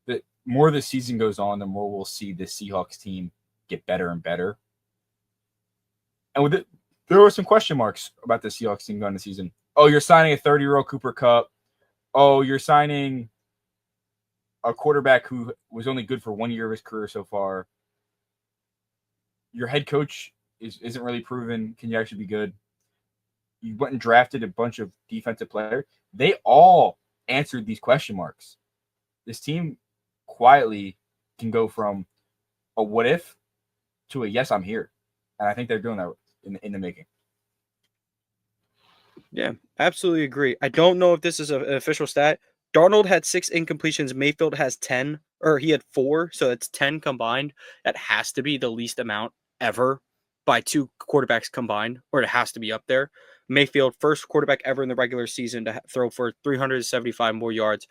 that more the season goes on, the more we'll see the Seahawks team get better and better. And with it, there were some question marks about the Seahawks team going the season. Oh, you're signing a 30-year-old Cooper Kupp. Oh, you're signing a quarterback who was only good for 1 year of his career so far. Your head coach isn't really proven. Can you actually be good? You went and drafted a bunch of defensive players. They all answered these question marks. This team quietly can go from a what if to a yes, I'm here. And I think they're doing that in the making. Yeah, absolutely agree. I don't know if this is an official stat. Darnold had 6 incompletions. Mayfield has 10, or he had 4, so it's 10 combined. That has to be the least amount ever by 2 quarterbacks combined, or it has to be up there. Mayfield, first quarterback ever in the regular season to throw for 375 more yards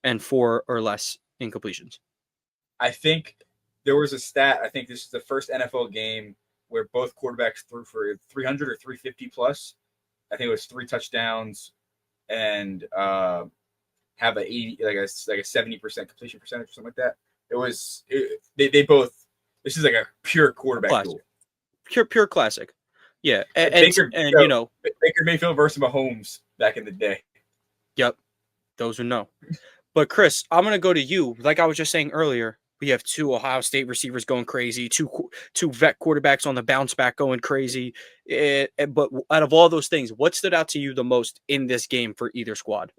and 4 or less incompletions. I think there was a stat. I think this is the first NFL game where both quarterbacks threw for 300 or 350 plus. I think it was 3 touchdowns and have a 80, like a 70% completion percentage or something like that. They both. This is like a pure quarterback Classic. duel. Pure classic. Yeah, and Baker Mayfield versus Mahomes back in the day. Yep, those who know. But Chris, I'm gonna go to you. Like I was just saying earlier, we have 2 Ohio State receivers going crazy, two vet quarterbacks on the bounce back going crazy. But out of all those things, what stood out to you the most in this game for either squad?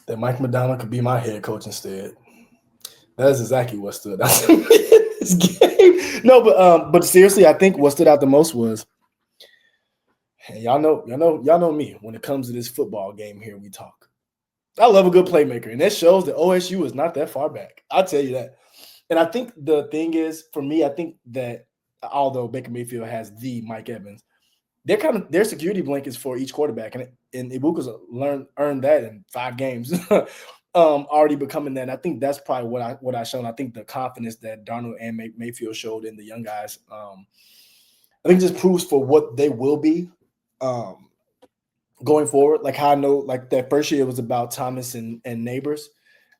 That Mike McDonald could be my head coach instead. That is exactly what stood out to me in this game. No, but seriously, I think what stood out the most was, hey, y'all know me. When it comes to this football game here, we talk. I love a good playmaker, and that shows that OSU is not that far back. I'll tell you that. And I think the thing is, for me, I think that although Baker Mayfield has the Mike Evans, they're security blankets for each quarterback, and Ibuka's earned that in 5 games, already becoming that. And I think that's probably what I shown. I think the confidence that Darnold and Mayfield showed in the young guys, I think just proves for what they will be going forward. Like how I know, like that first year was about Thomas and Neighbors.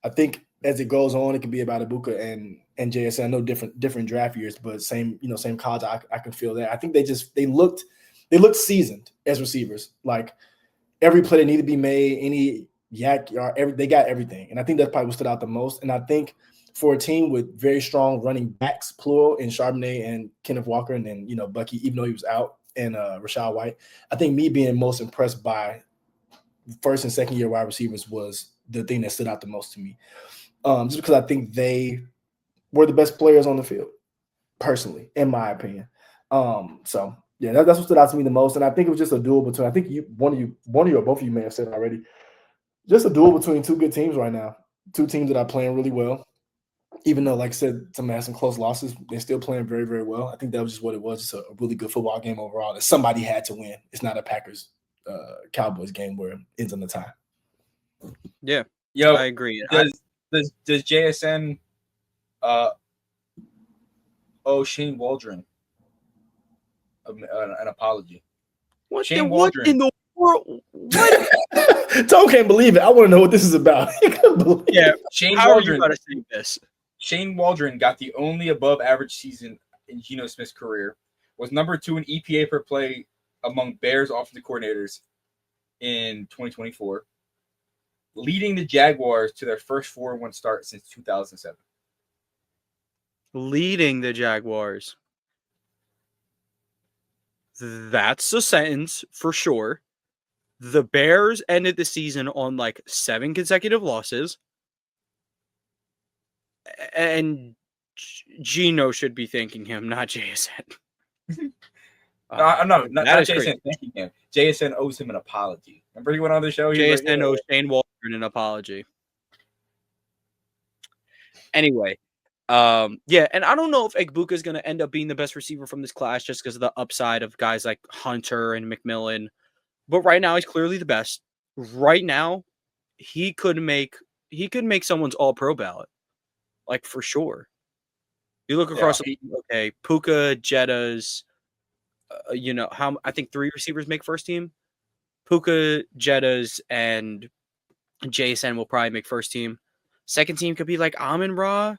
I think as it goes on, it can be about Ibuka and JSN. I know different draft years, but same college. I can feel that. I think they looked seasoned as receivers. Like every play that needed to be made, any yak yard, they got everything. And I think that's probably what stood out the most. And I think for a team with very strong running backs, plural, in Charbonnet and Kenneth Walker, and then Bucky, even though he was out, and Rashad White, I think me being most impressed by first and second year wide receivers was the thing that stood out the most to me. Just because I think they were the best players on the field, personally, in my opinion. So yeah, that's what stood out to me the most. And I think it was just a duel between, I think one of you or both of you may have said it already, just a duel between 2 good teams right now. 2 teams that are playing really well. Even though, like I said, some had some close losses, they're still playing very, very well. I think that was just what it was. Just a really good football game overall that somebody had to win. It's not a Packers Cowboys game where it ends on the tie. Yeah, Yo, I agree. Does JSN Shane Waldron an apology? What Shane what in the world? What? Tom can't believe it. I want to know what this is about. Yeah, Shane how Waldron. are you going to say this? Shane Waldron got the only above average season in Geno Smith's career, was number 2 in EPA per play among Bears offensive coordinators in 2024, leading the Jaguars to their first 4-1 start since 2007. Leading the Jaguars. That's a sentence for sure. The Bears ended the season on like 7 consecutive losses. And Geno should be thanking him, not JSN. No, not JSN crazy. thanking him. JSN owes him an apology. Remember he went on the show? JSN owes Shane Waldron an apology. Anyway, yeah, and I don't know if Egbuka is going to end up being the best receiver from this class just because of the upside of guys like Hunter and McMillan. But right now, he's clearly the best. Right now, he could make someone's All-Pro ballot, like for sure. You look across, okay, Puka, Jettas, I think 3 receivers make first team. Puka, Jettas, and JSN will probably make first team. Second team could be like Amon-Ra.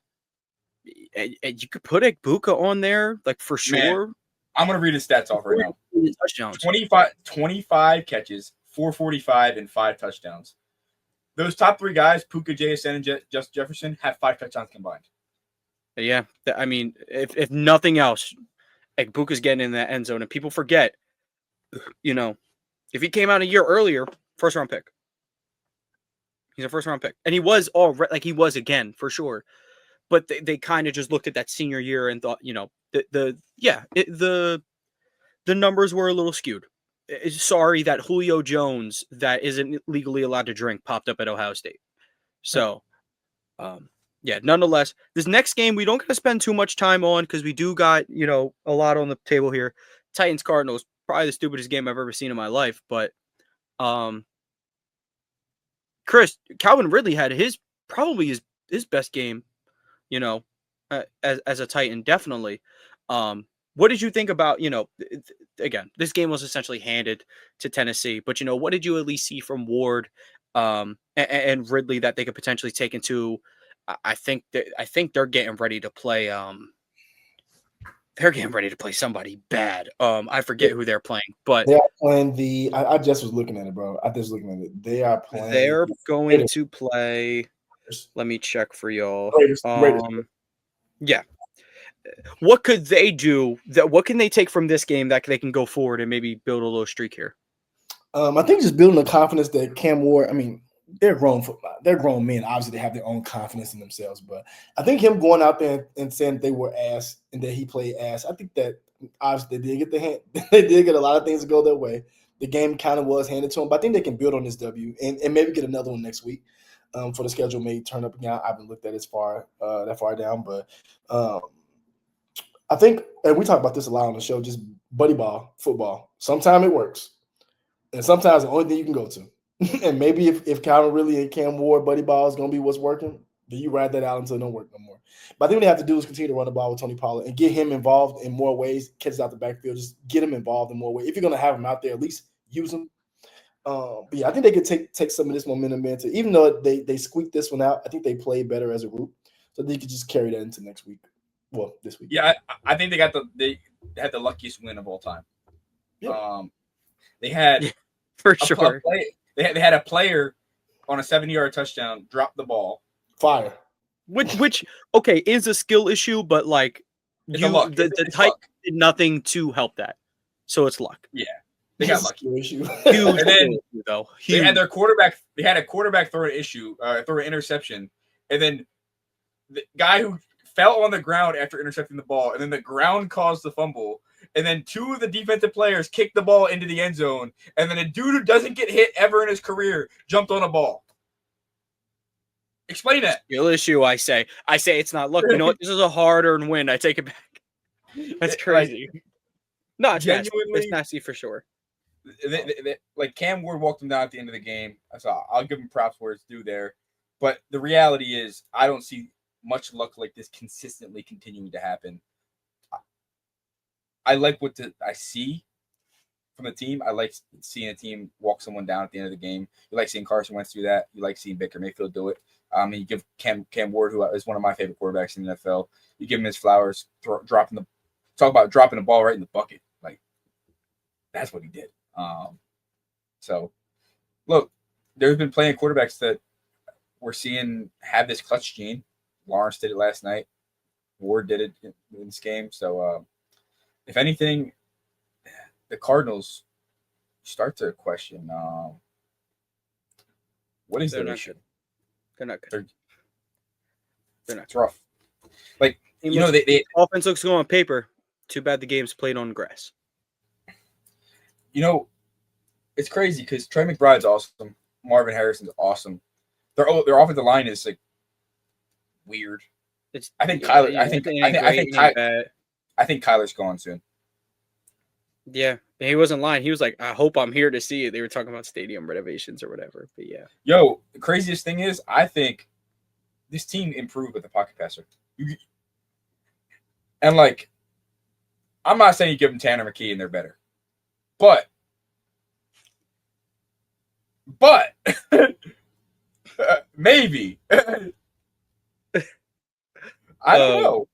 And you could put Egbuka on there, like for sure. Man, I'm gonna read his stats off right now. Touchdowns. 25 catches, 445, and 5 touchdowns. Those top 3 guys, Puka, JSN, and Justin Jefferson, have 5 touchdowns combined. Yeah, I mean, if nothing else, Egbuka's getting in that end zone, and people forget, if he came out a year earlier, first round pick. He's a first round pick, and he was he was again for sure. but they kind of just looked at that senior year and thought, the numbers were a little skewed. Sorry that Julio Jones, that isn't legally allowed to drink, popped up at Ohio State. So, nonetheless, this next game we don't got to spend too much time on because we do got, a lot on the table here. Titans Cardinals, probably the stupidest game I've ever seen in my life. But, Chris, Calvin Ridley had probably his best game, as a Titan, definitely. What did you think about, again, this game was essentially handed to Tennessee, but, what did you at least see from Ward and Ridley that they could potentially take into? I think they're getting ready to play. They're getting ready to play somebody bad. I forget who they're playing, but they are playing I just was looking at it, bro. I just looking at it. They are playing. They're going to play. Let me check for y'all. Raiders. Yeah. What could they do? What can they take from this game that they can go forward and maybe build a little streak here? I think just building the confidence that Cam Ward. I mean, they're grown men. Obviously, they have their own confidence in themselves. But I think him going out there and saying they were ass and that he played ass. I think that obviously they did get they did get a lot of things to go their way. The game kind of was handed to them, but I think they can build on this W and maybe get another one next week. For the schedule may turn up again. I haven't looked at it that far down, but I think, and we talk about this a lot on the show, just buddy ball, football. Sometimes it works. And sometimes the only thing you can go to. And maybe if Calvin Ridley and Cam Ward buddy ball is going to be what's working, then you ride that out until it don't work no more. But I think what they have to do is continue to run the ball with Tony Pollard and get him involved in more ways, catches out the backfield, just get him involved in more ways. If you're going to have him out there, at least use him. But yeah, I think they could take some of this momentum into, even though they squeaked this one out, I think they played better as a group. So they could just carry that into next week. Well, this week. Yeah, I think they had the luckiest win of all time. Yeah. They had for sure. They had a player on a 70-yard touchdown drop the ball. Fire. Which okay is a skill issue, but like the Titans did nothing to help that, so it's luck. Yeah, they got lucky. Issue. And then though, they had their quarterback. They had a quarterback throw an interception, and then the guy who fell on the ground after intercepting the ball, and then the ground caused the fumble, and then two of the defensive players kicked the ball into the end zone, and then a dude who doesn't get hit ever in his career jumped on a ball. Explain that. Skill issue, I say it's not luck. You know what? This is a hard-earned win. I take it back. That's crazy. No, it's genuinely nasty. It's nasty for sure. Like Cam Ward walked him down at the end of the game. So I'll give him props where it's due there. But the reality is, I don't see much luck like this consistently continuing to happen. I like what I see from the team. I like seeing a team walk someone down at the end of the game. You like seeing Carson Wentz do that. You like seeing Baker Mayfield do it. You give Cam Ward, who is one of my favorite quarterbacks in the NFL, you give him his flowers, talk about dropping the ball right in the bucket. Like, that's what he did. So, look, there's been plenty of quarterbacks that we're seeing have this clutch gene. Lawrence did it last night. Ward did it in this game. So, if anything, the Cardinals start to question what is their issue. They're not good. They're not. It's rough. Like, they offense looks good on paper. Too bad the game's played on grass. It's crazy because Trey McBride's awesome. Marvin Harrison's awesome. Their offensive line is like weird. I think Kyler's going soon. Yeah, he wasn't lying. He was like, "I hope I'm here to see it." They were talking about stadium renovations or whatever. But yeah, the craziest thing is, I think this team improved with the pocket passer. And like, I'm not saying you give them Tanner McKee and they're better, but maybe. I don't know.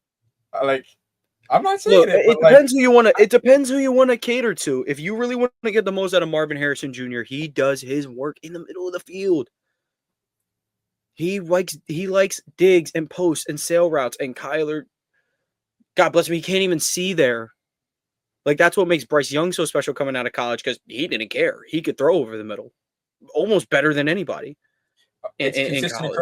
I'm not saying it. It depends who you want to. It depends who you want to cater to. If you really want to get the most out of Marvin Harrison Jr., he does his work in the middle of the field. He likes digs and posts and sail routes, and Kyler, God bless him, he can't even see there. Like, that's what makes Bryce Young so special coming out of college, because he didn't care. He could throw over the middle, almost better than anybody in college.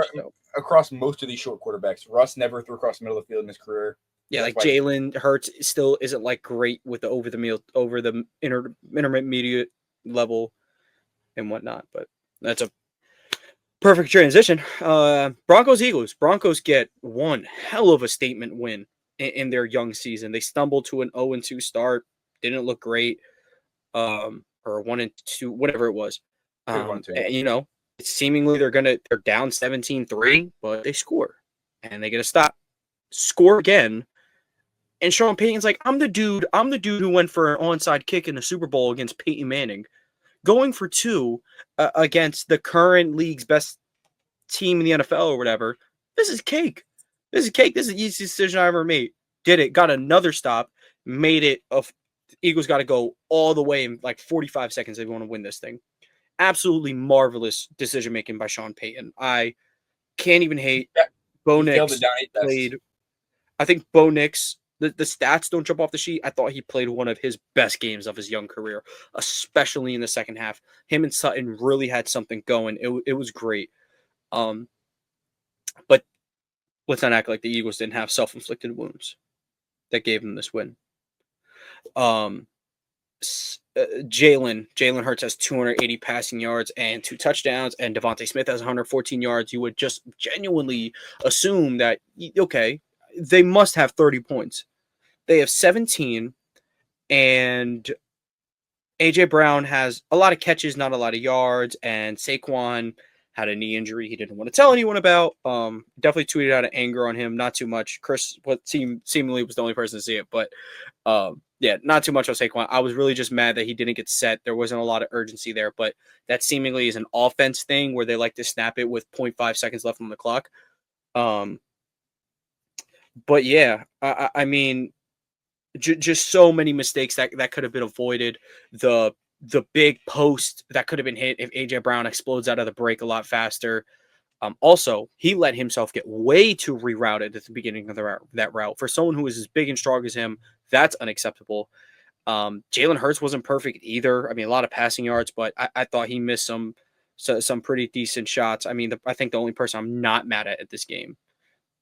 across most of these short quarterbacks. Russ never threw across the middle of the field in his career. Yeah, like Jalen Hurts still isn't like great with the over the intermediate level and whatnot. But that's a perfect transition. Broncos Eagles. Broncos get one hell of a statement win in their young season. They stumbled to an 0-2 start. Didn't look great. Or 1-2, whatever it was. Seemingly they're down 17-3, but they score and they get a stop. Score again. And Sean Payton's like, I'm the dude who went for an onside kick in the Super Bowl against Peyton Manning. Going for 2 against the current league's best team in the NFL or whatever. This is cake. This is the easiest decision I ever made. Did it, got another stop, made it. Eagles got to go all the way in like 45 seconds if they want to win this thing. Absolutely marvelous decision making by Sean Payton. I can't even hate. Bo Nix played. I think Bo Nix. The stats don't jump off the sheet. I thought he played one of his best games of his young career, especially in the second half. Him and Sutton really had something going. It was great. But let's not act like the Eagles didn't have self-inflicted wounds that gave them this win. Jalen Hurts has 280 passing yards and 2 touchdowns, and Devontae Smith has 114 yards. You would just genuinely assume that, okay, they must have 30 points. They have 17, and A.J. Brown has a lot of catches, not a lot of yards, and Saquon had a knee injury he didn't want to tell anyone about. Definitely tweeted out of anger on him, not too much. Chris, seemingly was the only person to see it, but not too much on Saquon. I was really just mad that he didn't get set. There wasn't a lot of urgency there, but that seemingly is an offense thing where they like to snap it with 0.5 seconds left on the clock. But yeah, I mean, just so many mistakes that could have been avoided. The big post that could have been hit if A.J. Brown explodes out of the break a lot faster. Also, he let himself get way too rerouted at the beginning of that route. For someone who is as big and strong as him, that's unacceptable. Jalen Hurts wasn't perfect either. I mean, a lot of passing yards, but I thought he missed some pretty decent shots. I mean, I think the only person I'm not mad at this game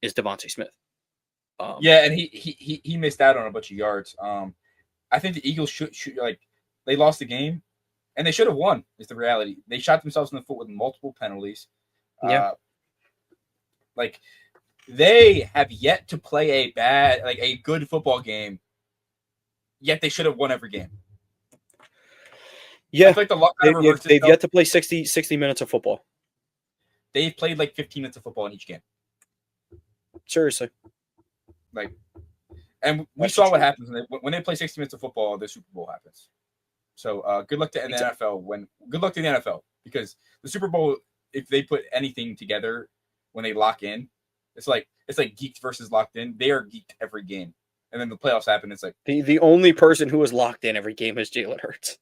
is Devontae Smith. And he missed out on a bunch of yards. I think the Eagles should they lost the game, and they should have won. Is the reality. They shot themselves in the foot with multiple penalties. Yeah, they have yet to play a good football game. Yet they should have won every game. Yeah, the luck they've yet to play 60 minutes of football. They've played like 15 minutes of football in each game. Seriously. And we saw what happens when they play 60 minutes of football. The Super Bowl happens. So good luck to the NFL. Good luck to the NFL, because the Super Bowl, if they put anything together when they lock in, it's like geeked versus locked in. They are geeked every game, and then the playoffs happen. It's like the only person who is locked in every game is Jalen Hurts.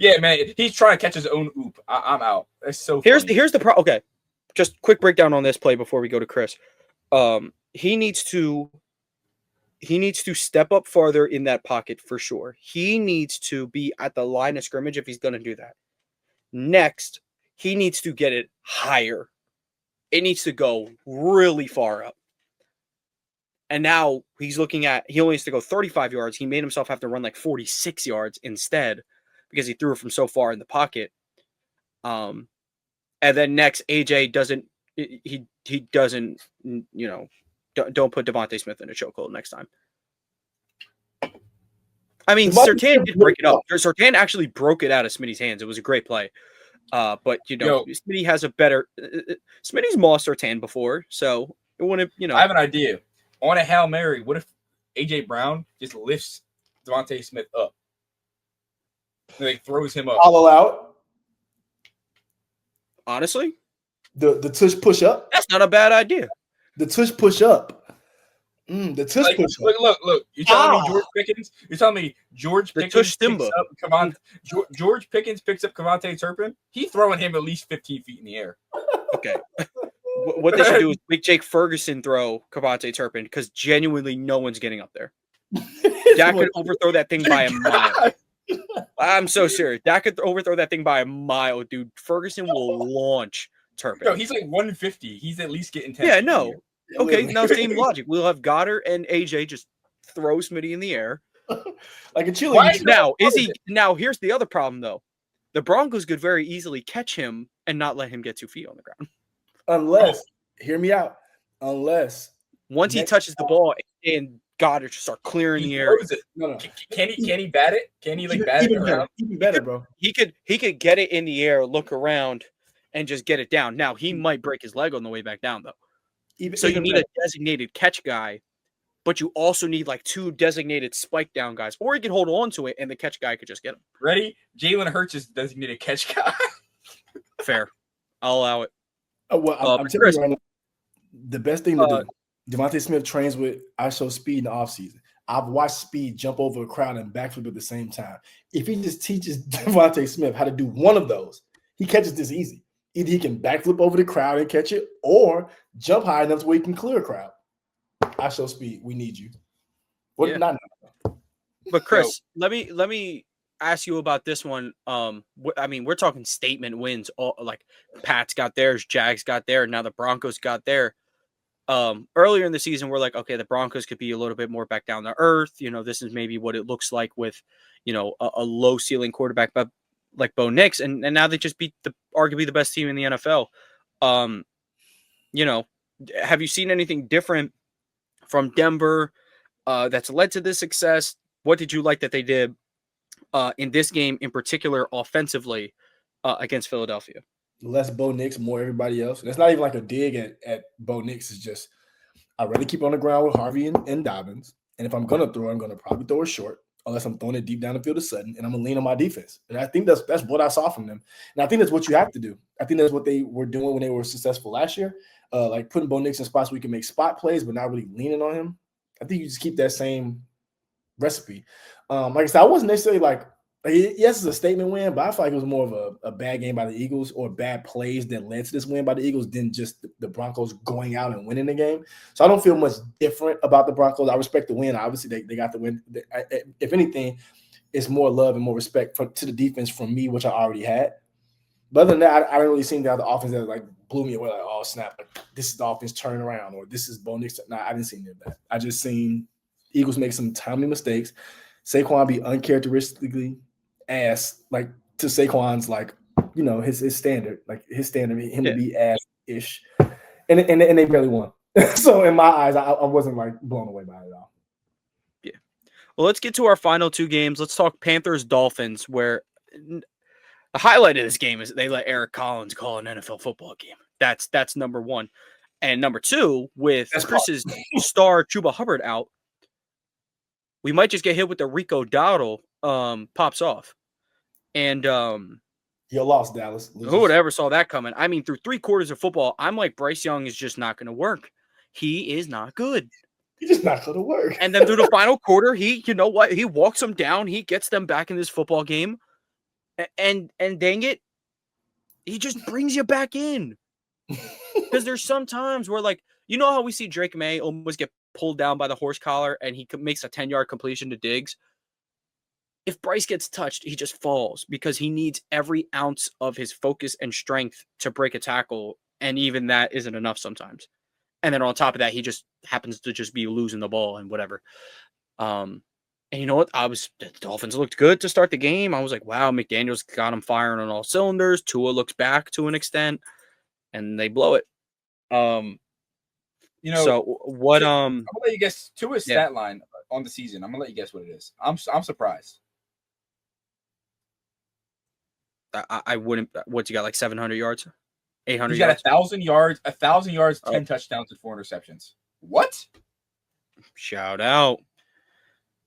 Yeah, man, he's trying to catch his own oop. I'm out. That's so. Here's the problem. Okay, just quick breakdown on this play before we go to Chris. He needs to step up farther in that pocket for sure. He needs to be at the line of scrimmage if he's going to do that. Next, he needs to get it higher. It needs to go really far up. And now he only has to go 35 yards. He made himself have to run like 46 yards instead because he threw it from so far in the pocket. And then next, AJ doesn't, don't put Devontae Smith in a chokehold next time. I mean, Surtain did break it up. Surtain actually broke it out of Smitty's hands. It was a great play. But, Smitty has a better – Smitty's mossed Surtain before, so it wouldn't, I have an idea. On a Hail Mary, what if A.J. Brown just lifts Devontae Smith up? And throws him up. Hollow out. Honestly? The tush push up? That's not a bad idea. The tush push up. The tush push up. Look. You're telling me George Pickens? You're telling me George Pickens George Pickens picks up Kevontae Turpin? He's throwing him at least 15 feet in the air. Okay. What they should do is make Jake Ferguson throw Kevontae Turpin, because genuinely no one's getting up there. Dak could overthrow that thing by a mile. I'm so serious. Dak could overthrow that thing by a mile, dude. Ferguson will launch Turpin. No, he's like 150. He's at least getting 10. Yeah, no. Okay, Literally. now same logic. We'll have Goddard and AJ just throw Smitty in the air. Like a cheerleader. Why? Now, now here's the other problem though. The Broncos could very easily catch him and not let him get 2 feet on the ground. Unless, hear me out. Unless once he touches the ball and Goddard just start clearing the air. No. Can he bat it? Can he like bat it around? Even better, bro. He could get it in the air, look around, and just get it down. Now he might break his leg on the way back down though. So you need a designated catch guy, but you also need like 2 designated spike down guys, or he can hold on to it and the catch guy could just get him. Ready? Jalen Hurts is designated catch guy. Fair. I'll allow it. I'm telling you right now, the best thing to do. Devontae Smith trains with ISO speed in the offseason. I've watched Speed jump over a crowd and backflip at the same time. If he just teaches Devontae Smith how to do one of those, he catches this easy. Either he can backflip over the crowd and catch it, or jump high enough where he can clear a crowd. ISO Speed, we need you. What? Yeah. Not. But Chris, let me ask you about this one. I mean, we're talking statement wins. All like Pats got theirs, Jags got there, now the Broncos got there. Earlier in the season, we're like, okay, the Broncos could be a little bit more back down to earth. You know, this is maybe what it looks like with, you know, a low ceiling quarterback, but like Bo Nix, and now they just beat arguably the best team in the NFL. You know, have you seen anything different from Denver that's led to this success? What did you like that they did in this game in particular offensively against Philadelphia? Less Bo Nix, more everybody else. And it's not even like a dig at Bo Nix. It's just I'd rather keep on the ground with Harvey and Dobbins. And if I'm going to throw, I'm going to probably throw it short, unless I'm throwing it deep down the field to Sutton, and I'm going to lean on my defense. And I think that's what I saw from them. And I think that's what you have to do. I think that's what they were doing when they were successful last year, like putting Bo Nix in spots where you can make spot plays, but not really leaning on him. I think you just keep that same recipe. Like I said, I wasn't necessarily like, yes, it's a statement win, but I feel like it was more of a bad game by the Eagles or bad plays that led to this win by the Eagles than just the Broncos going out and winning the game. So I don't feel much different about the Broncos. I respect the win. Obviously, they got the win. If anything, it's more love and more respect to the defense from me, which I already had. But other than that, I don't really see the offense that like blew me away. Like, oh snap! Like, this is the offense turning around, or this is Bo Nix. Nah, I didn't see any of that. I just seen Eagles make some timely mistakes. Saquon be uncharacteristically ass, like to Saquon's, like, you know, his standard, like his standard, him to be ass-ish, and they barely won. So in my eyes, I wasn't like blown away by it at all. Yeah. Well, let's get to our final 2 games. Let's talk Panthers-Dolphins, where the highlight of this game is they let Eric Collins call an NFL football game. That's number 1. And number 2, with Chris's star Chuba Hubbard out, we might just get hit with the Rico Dowdle pops off. And you lost, Dallas. Who would ever saw that coming? I mean, through 3 quarters of football, I'm like, Bryce Young is just not going to work. He is not good. He's just not going to work. And then through the final quarter, you know what? He walks them down. He gets them back in this football game. And dang it, he just brings you back in. Because there's some times where, like, you know how we see Drake May almost get pulled down by the horse collar and he makes a 10-yard completion to Diggs? If Bryce gets touched, he just falls because he needs every ounce of his focus and strength to break a tackle, and even that isn't enough sometimes. And then on top of that, he just happens to just be losing the ball and whatever. And you know what? The Dolphins looked good to start the game. I was like, wow, McDaniels got him firing on all cylinders. Tua looks back to an extent, and they blow it. You know, so what? I'm gonna let you guess Tua's stat line on the season. I'm gonna let you guess what it is. I'm surprised. I wouldn't. What's he got? Like 700 yards, 800 He's got yards? 1,000 yards, 10 touchdowns, and 4 interceptions. What? Shout out!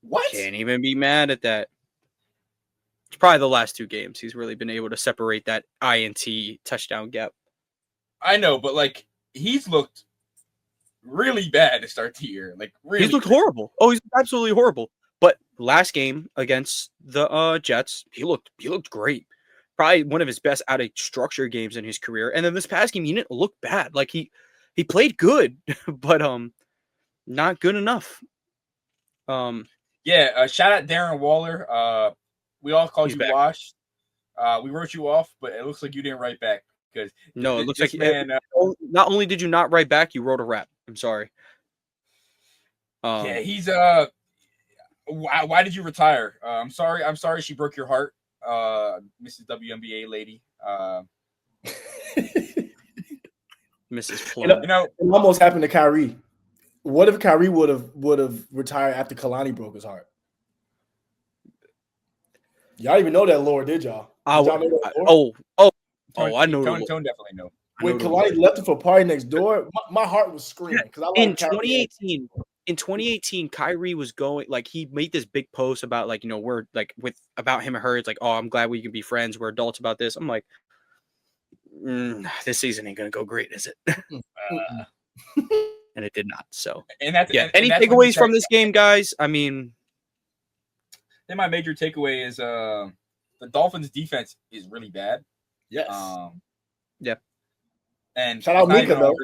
What? Can't even be mad at that. It's probably the last 2 games he's really been able to separate that INT touchdown gap. I know, but like he's looked really bad to start the year. Like really, he's looked horrible. Oh, he's absolutely horrible. But last game against the Jets, he looked great. Probably one of his best out of structure games in his career. And then this past game, he didn't look bad. Like he played good, but not good enough. Shout out Darren Waller. We all called you back. washed. We wrote you off, but it looks like you didn't write back Because No, it looks this like man. not only did you not write back, you wrote a rap. I'm sorry. Yeah, he's Why did you retire? I'm sorry. I'm sorry she broke your heart, Mrs. WNBA lady. Mrs. Plum. You know, it almost happened to Kyrie. What if Kyrie would have retired after Kalani broke his heart? Y'all even know that lore, did y'all? Did y'all know that lore? I know. Tone definitely know. When Kalani left him for Party Next Door, my heart was screaming because I like in 2018. In 2018, Kyrie was going like he made this big post about like we're like about him and her. It's like, oh, I'm glad we can be friends. We're adults about this. I'm like, this season ain't gonna go great, is it? And it did not. So and that's any takeaways from this game, guys? I mean, then my major takeaway is the Dolphins' defense is really bad. Yes. Yeah. And shout out Minka though.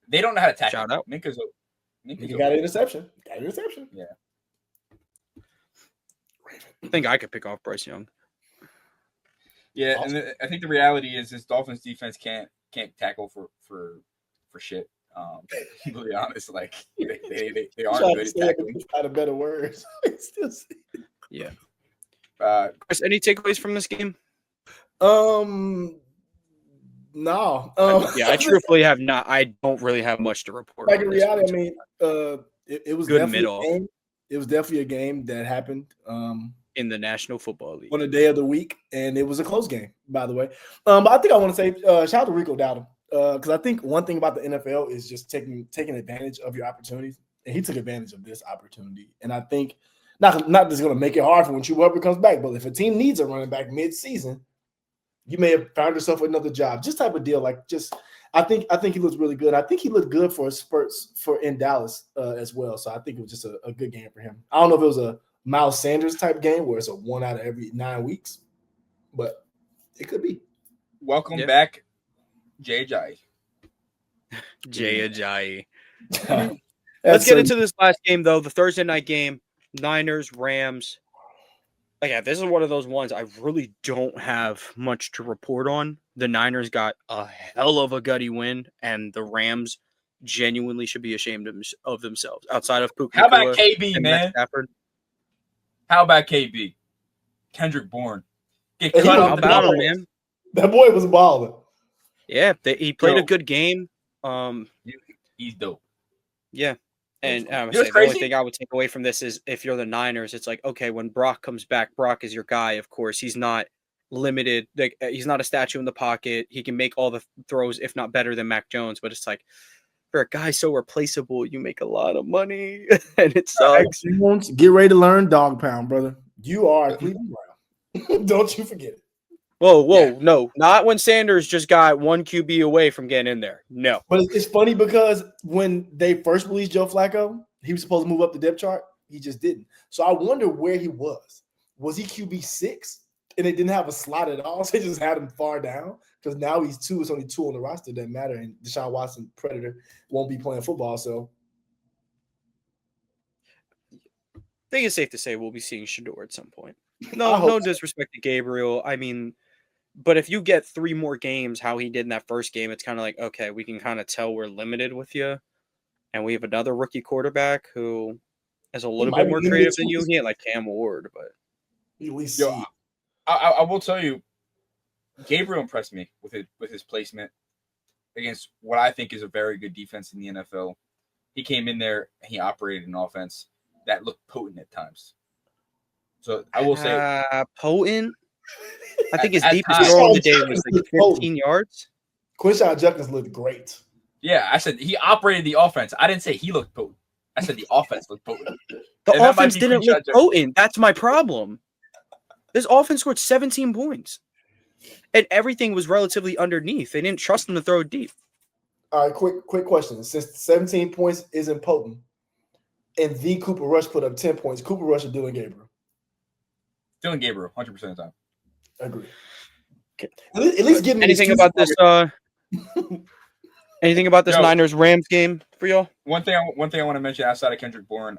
They don't know how to tackle. Shout out. Minka's got an interception. Yeah. I think I could pick off Bryce Young. Yeah, awesome. And I think the reality is this Dolphins defense can't tackle for shit. To be honest, like they aren't good at tackling. Out of better words. Yeah. Chris, any takeaways from this game? No. Yeah, I truthfully have not. I don't really have much to report. Like in reality, I mean, it was good definitely middle. a game. It was definitely a game that happened in the National Football League on a day of the week, and it was a close game, by the way. But I think I want to say shout out to Rico Dowdle because I think one thing about the NFL is just taking advantage of your opportunities, and he took advantage of this opportunity. And I think not just going to make it hard for when Chuba comes back, but if a team needs a running back mid-season, you may have found yourself another job. Just type of deal, like just. I think he looks really good. I think he looked good for spurts in Dallas as well. So I think it was just a good game for him. I don't know if it was a Miles Sanders type game where it's a 1 out of every 9 weeks, but it could be. Welcome back, Jay Ajayi. Jay Ajayi. Let's get into this last game though. The Thursday night game, Niners, Rams. Yeah, this is one of those ones I really don't have much to report on. The Niners got a hell of a gutty win, and the Rams genuinely should be ashamed of themselves. Outside of Puka, how about KB, man? How about KB? Kendrick Bourne. Get cut How about him, man? That boy was balling. Yeah, he played a good game. He's dope. Yeah. And the only thing I would take away from this is if you're the Niners, it's like, okay, when Brock comes back, Brock is your guy. Of course, he's not limited. Like he's not a statue in the pocket. He can make all the throws, if not better than Mac Jones. But it's like for a guy so replaceable, you make a lot of money, and it sucks. Get ready to learn dog pound, brother. You are Cleveland Brown. Don't you forget it. Whoa, no, not when Sanders just got one QB away from getting in there. No. But it's funny because when they first released Joe Flacco, he was supposed to move up the depth chart. He just didn't. So I wonder where he was. Was he QB 6 and they didn't have a slot at all? So they just had him far down because now he's 2. It's only 2 on the roster. Doesn't matter. And Deshaun Watson, Predator, won't be playing football. So I think it's safe to say we'll be seeing Shador at some point. No disrespect to Gabriel. I mean, but if you get 3 more games, how he did in that first game, it's kind of like, okay, we can kind of tell we're limited with you. And we have another rookie quarterback who is a little bit more creative than you. He ain't like Cam Ward, but at least I will tell you, Gabriel impressed me with his placement against what I think is a very good defense in the NFL. He came in there and he operated an offense that looked potent at times. So I will say potent. I think his deepest throw of the day was like 15 yards. Quinshon Judkins looked great. Yeah, I said he operated the offense. I didn't say he looked potent. I said the offense looked potent. The offense didn't look potent. That's my problem. This offense scored 17 points. And everything was relatively underneath. They didn't trust him to throw deep. All right, quick question. Since 17 points isn't potent, and the Cooper Rush put up 10 points, Cooper Rush or Dylan Gabriel? Dylan Gabriel, 100% of the time. Agree. Okay. At least give me anything about this. Anything about this Niners Rams game for y'all? One thing I want to mention outside of Kendrick Bourne,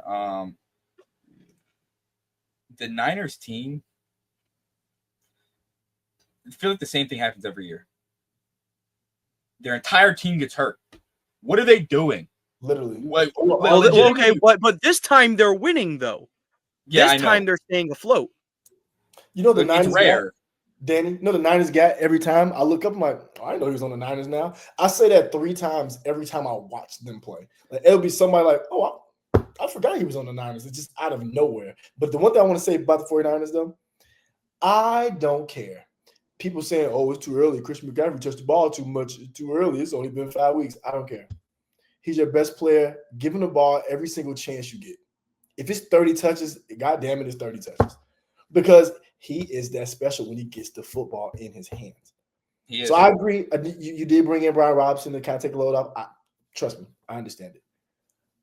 the Niners team. I feel like the same thing happens every year. their entire team gets hurt. What are they doing? Literally. Like, Okay, but this time they're winning though. Yeah, this time they're staying afloat. You know the It's Niners rare. Danny, you know the Niners got every time I look up, I'm like, oh, I didn't know he was on the Niners now. I say that 3 times every time I watch them play. Like it'll be somebody like, oh, I forgot he was on the Niners. It's just out of nowhere. But the one thing I want to say about the 49ers, though, I don't care. People saying, oh, it's too early. Christian McCaffrey touched the ball too much, too early. It's only been 5 weeks. I don't care. He's your best player. Give him the ball every single chance you get. If it's 30 touches, God damn it, it's 30 touches. Because he is that special when he gets the football in his hands. So I agree. You did bring in Brian Robinson to kind of take a load off. Trust me, I understand it.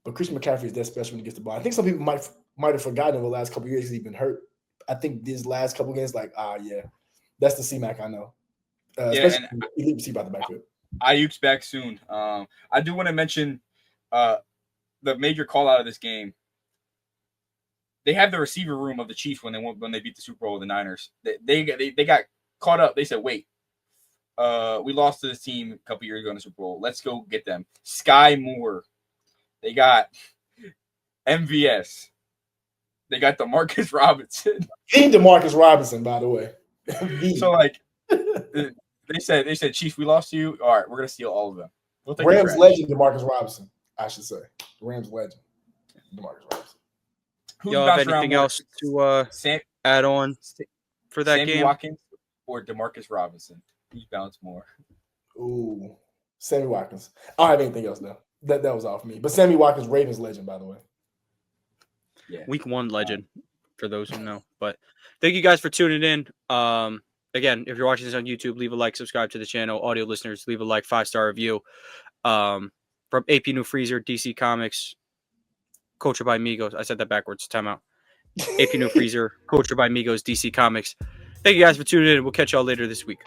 But Christian McCaffrey is that special when he gets the ball. I think some people might have forgotten over the last couple of years he's been hurt. I think these last couple of games, like, yeah, that's the C-Mac I know. Especially elite receiver about the backfield. Ayuk's back soon. I do want to mention the major call out of this game. They have the receiver room of the Chiefs when they beat the Super Bowl with the Niners. They got caught up. They said, wait, we lost to this team a couple years ago in the Super Bowl. Let's go get them. Sky Moore. They got MVS. They got DeMarcus Robinson. He DeMarcus Robinson, by the way. So like they said, Chief, we lost to you. All right, we're gonna steal all of them. We'll take Rams legend DeMarcus Robinson, I should say. Rams legend DeMarcus Robinson. Y'all have anything else to add on for that Sammy game? Watkins or DeMarcus Robinson? Who's bounced more? Ooh, Sammy Watkins. I don't have anything else now. That was all for me. But Sammy Watkins, Ravens legend, by the way. Yeah. Week 1 legend, for those who know. But thank you guys for tuning in. Again, if you're watching this on YouTube, leave a like, subscribe to the channel. Audio listeners, leave a like, 5-star review. From AP New Freezer, DC Comics, Culture by Migos. I said that backwards. Time out. AP New Freezer, Culture by Migos, DC Comics. Thank you guys for tuning in. We'll catch y'all later this week.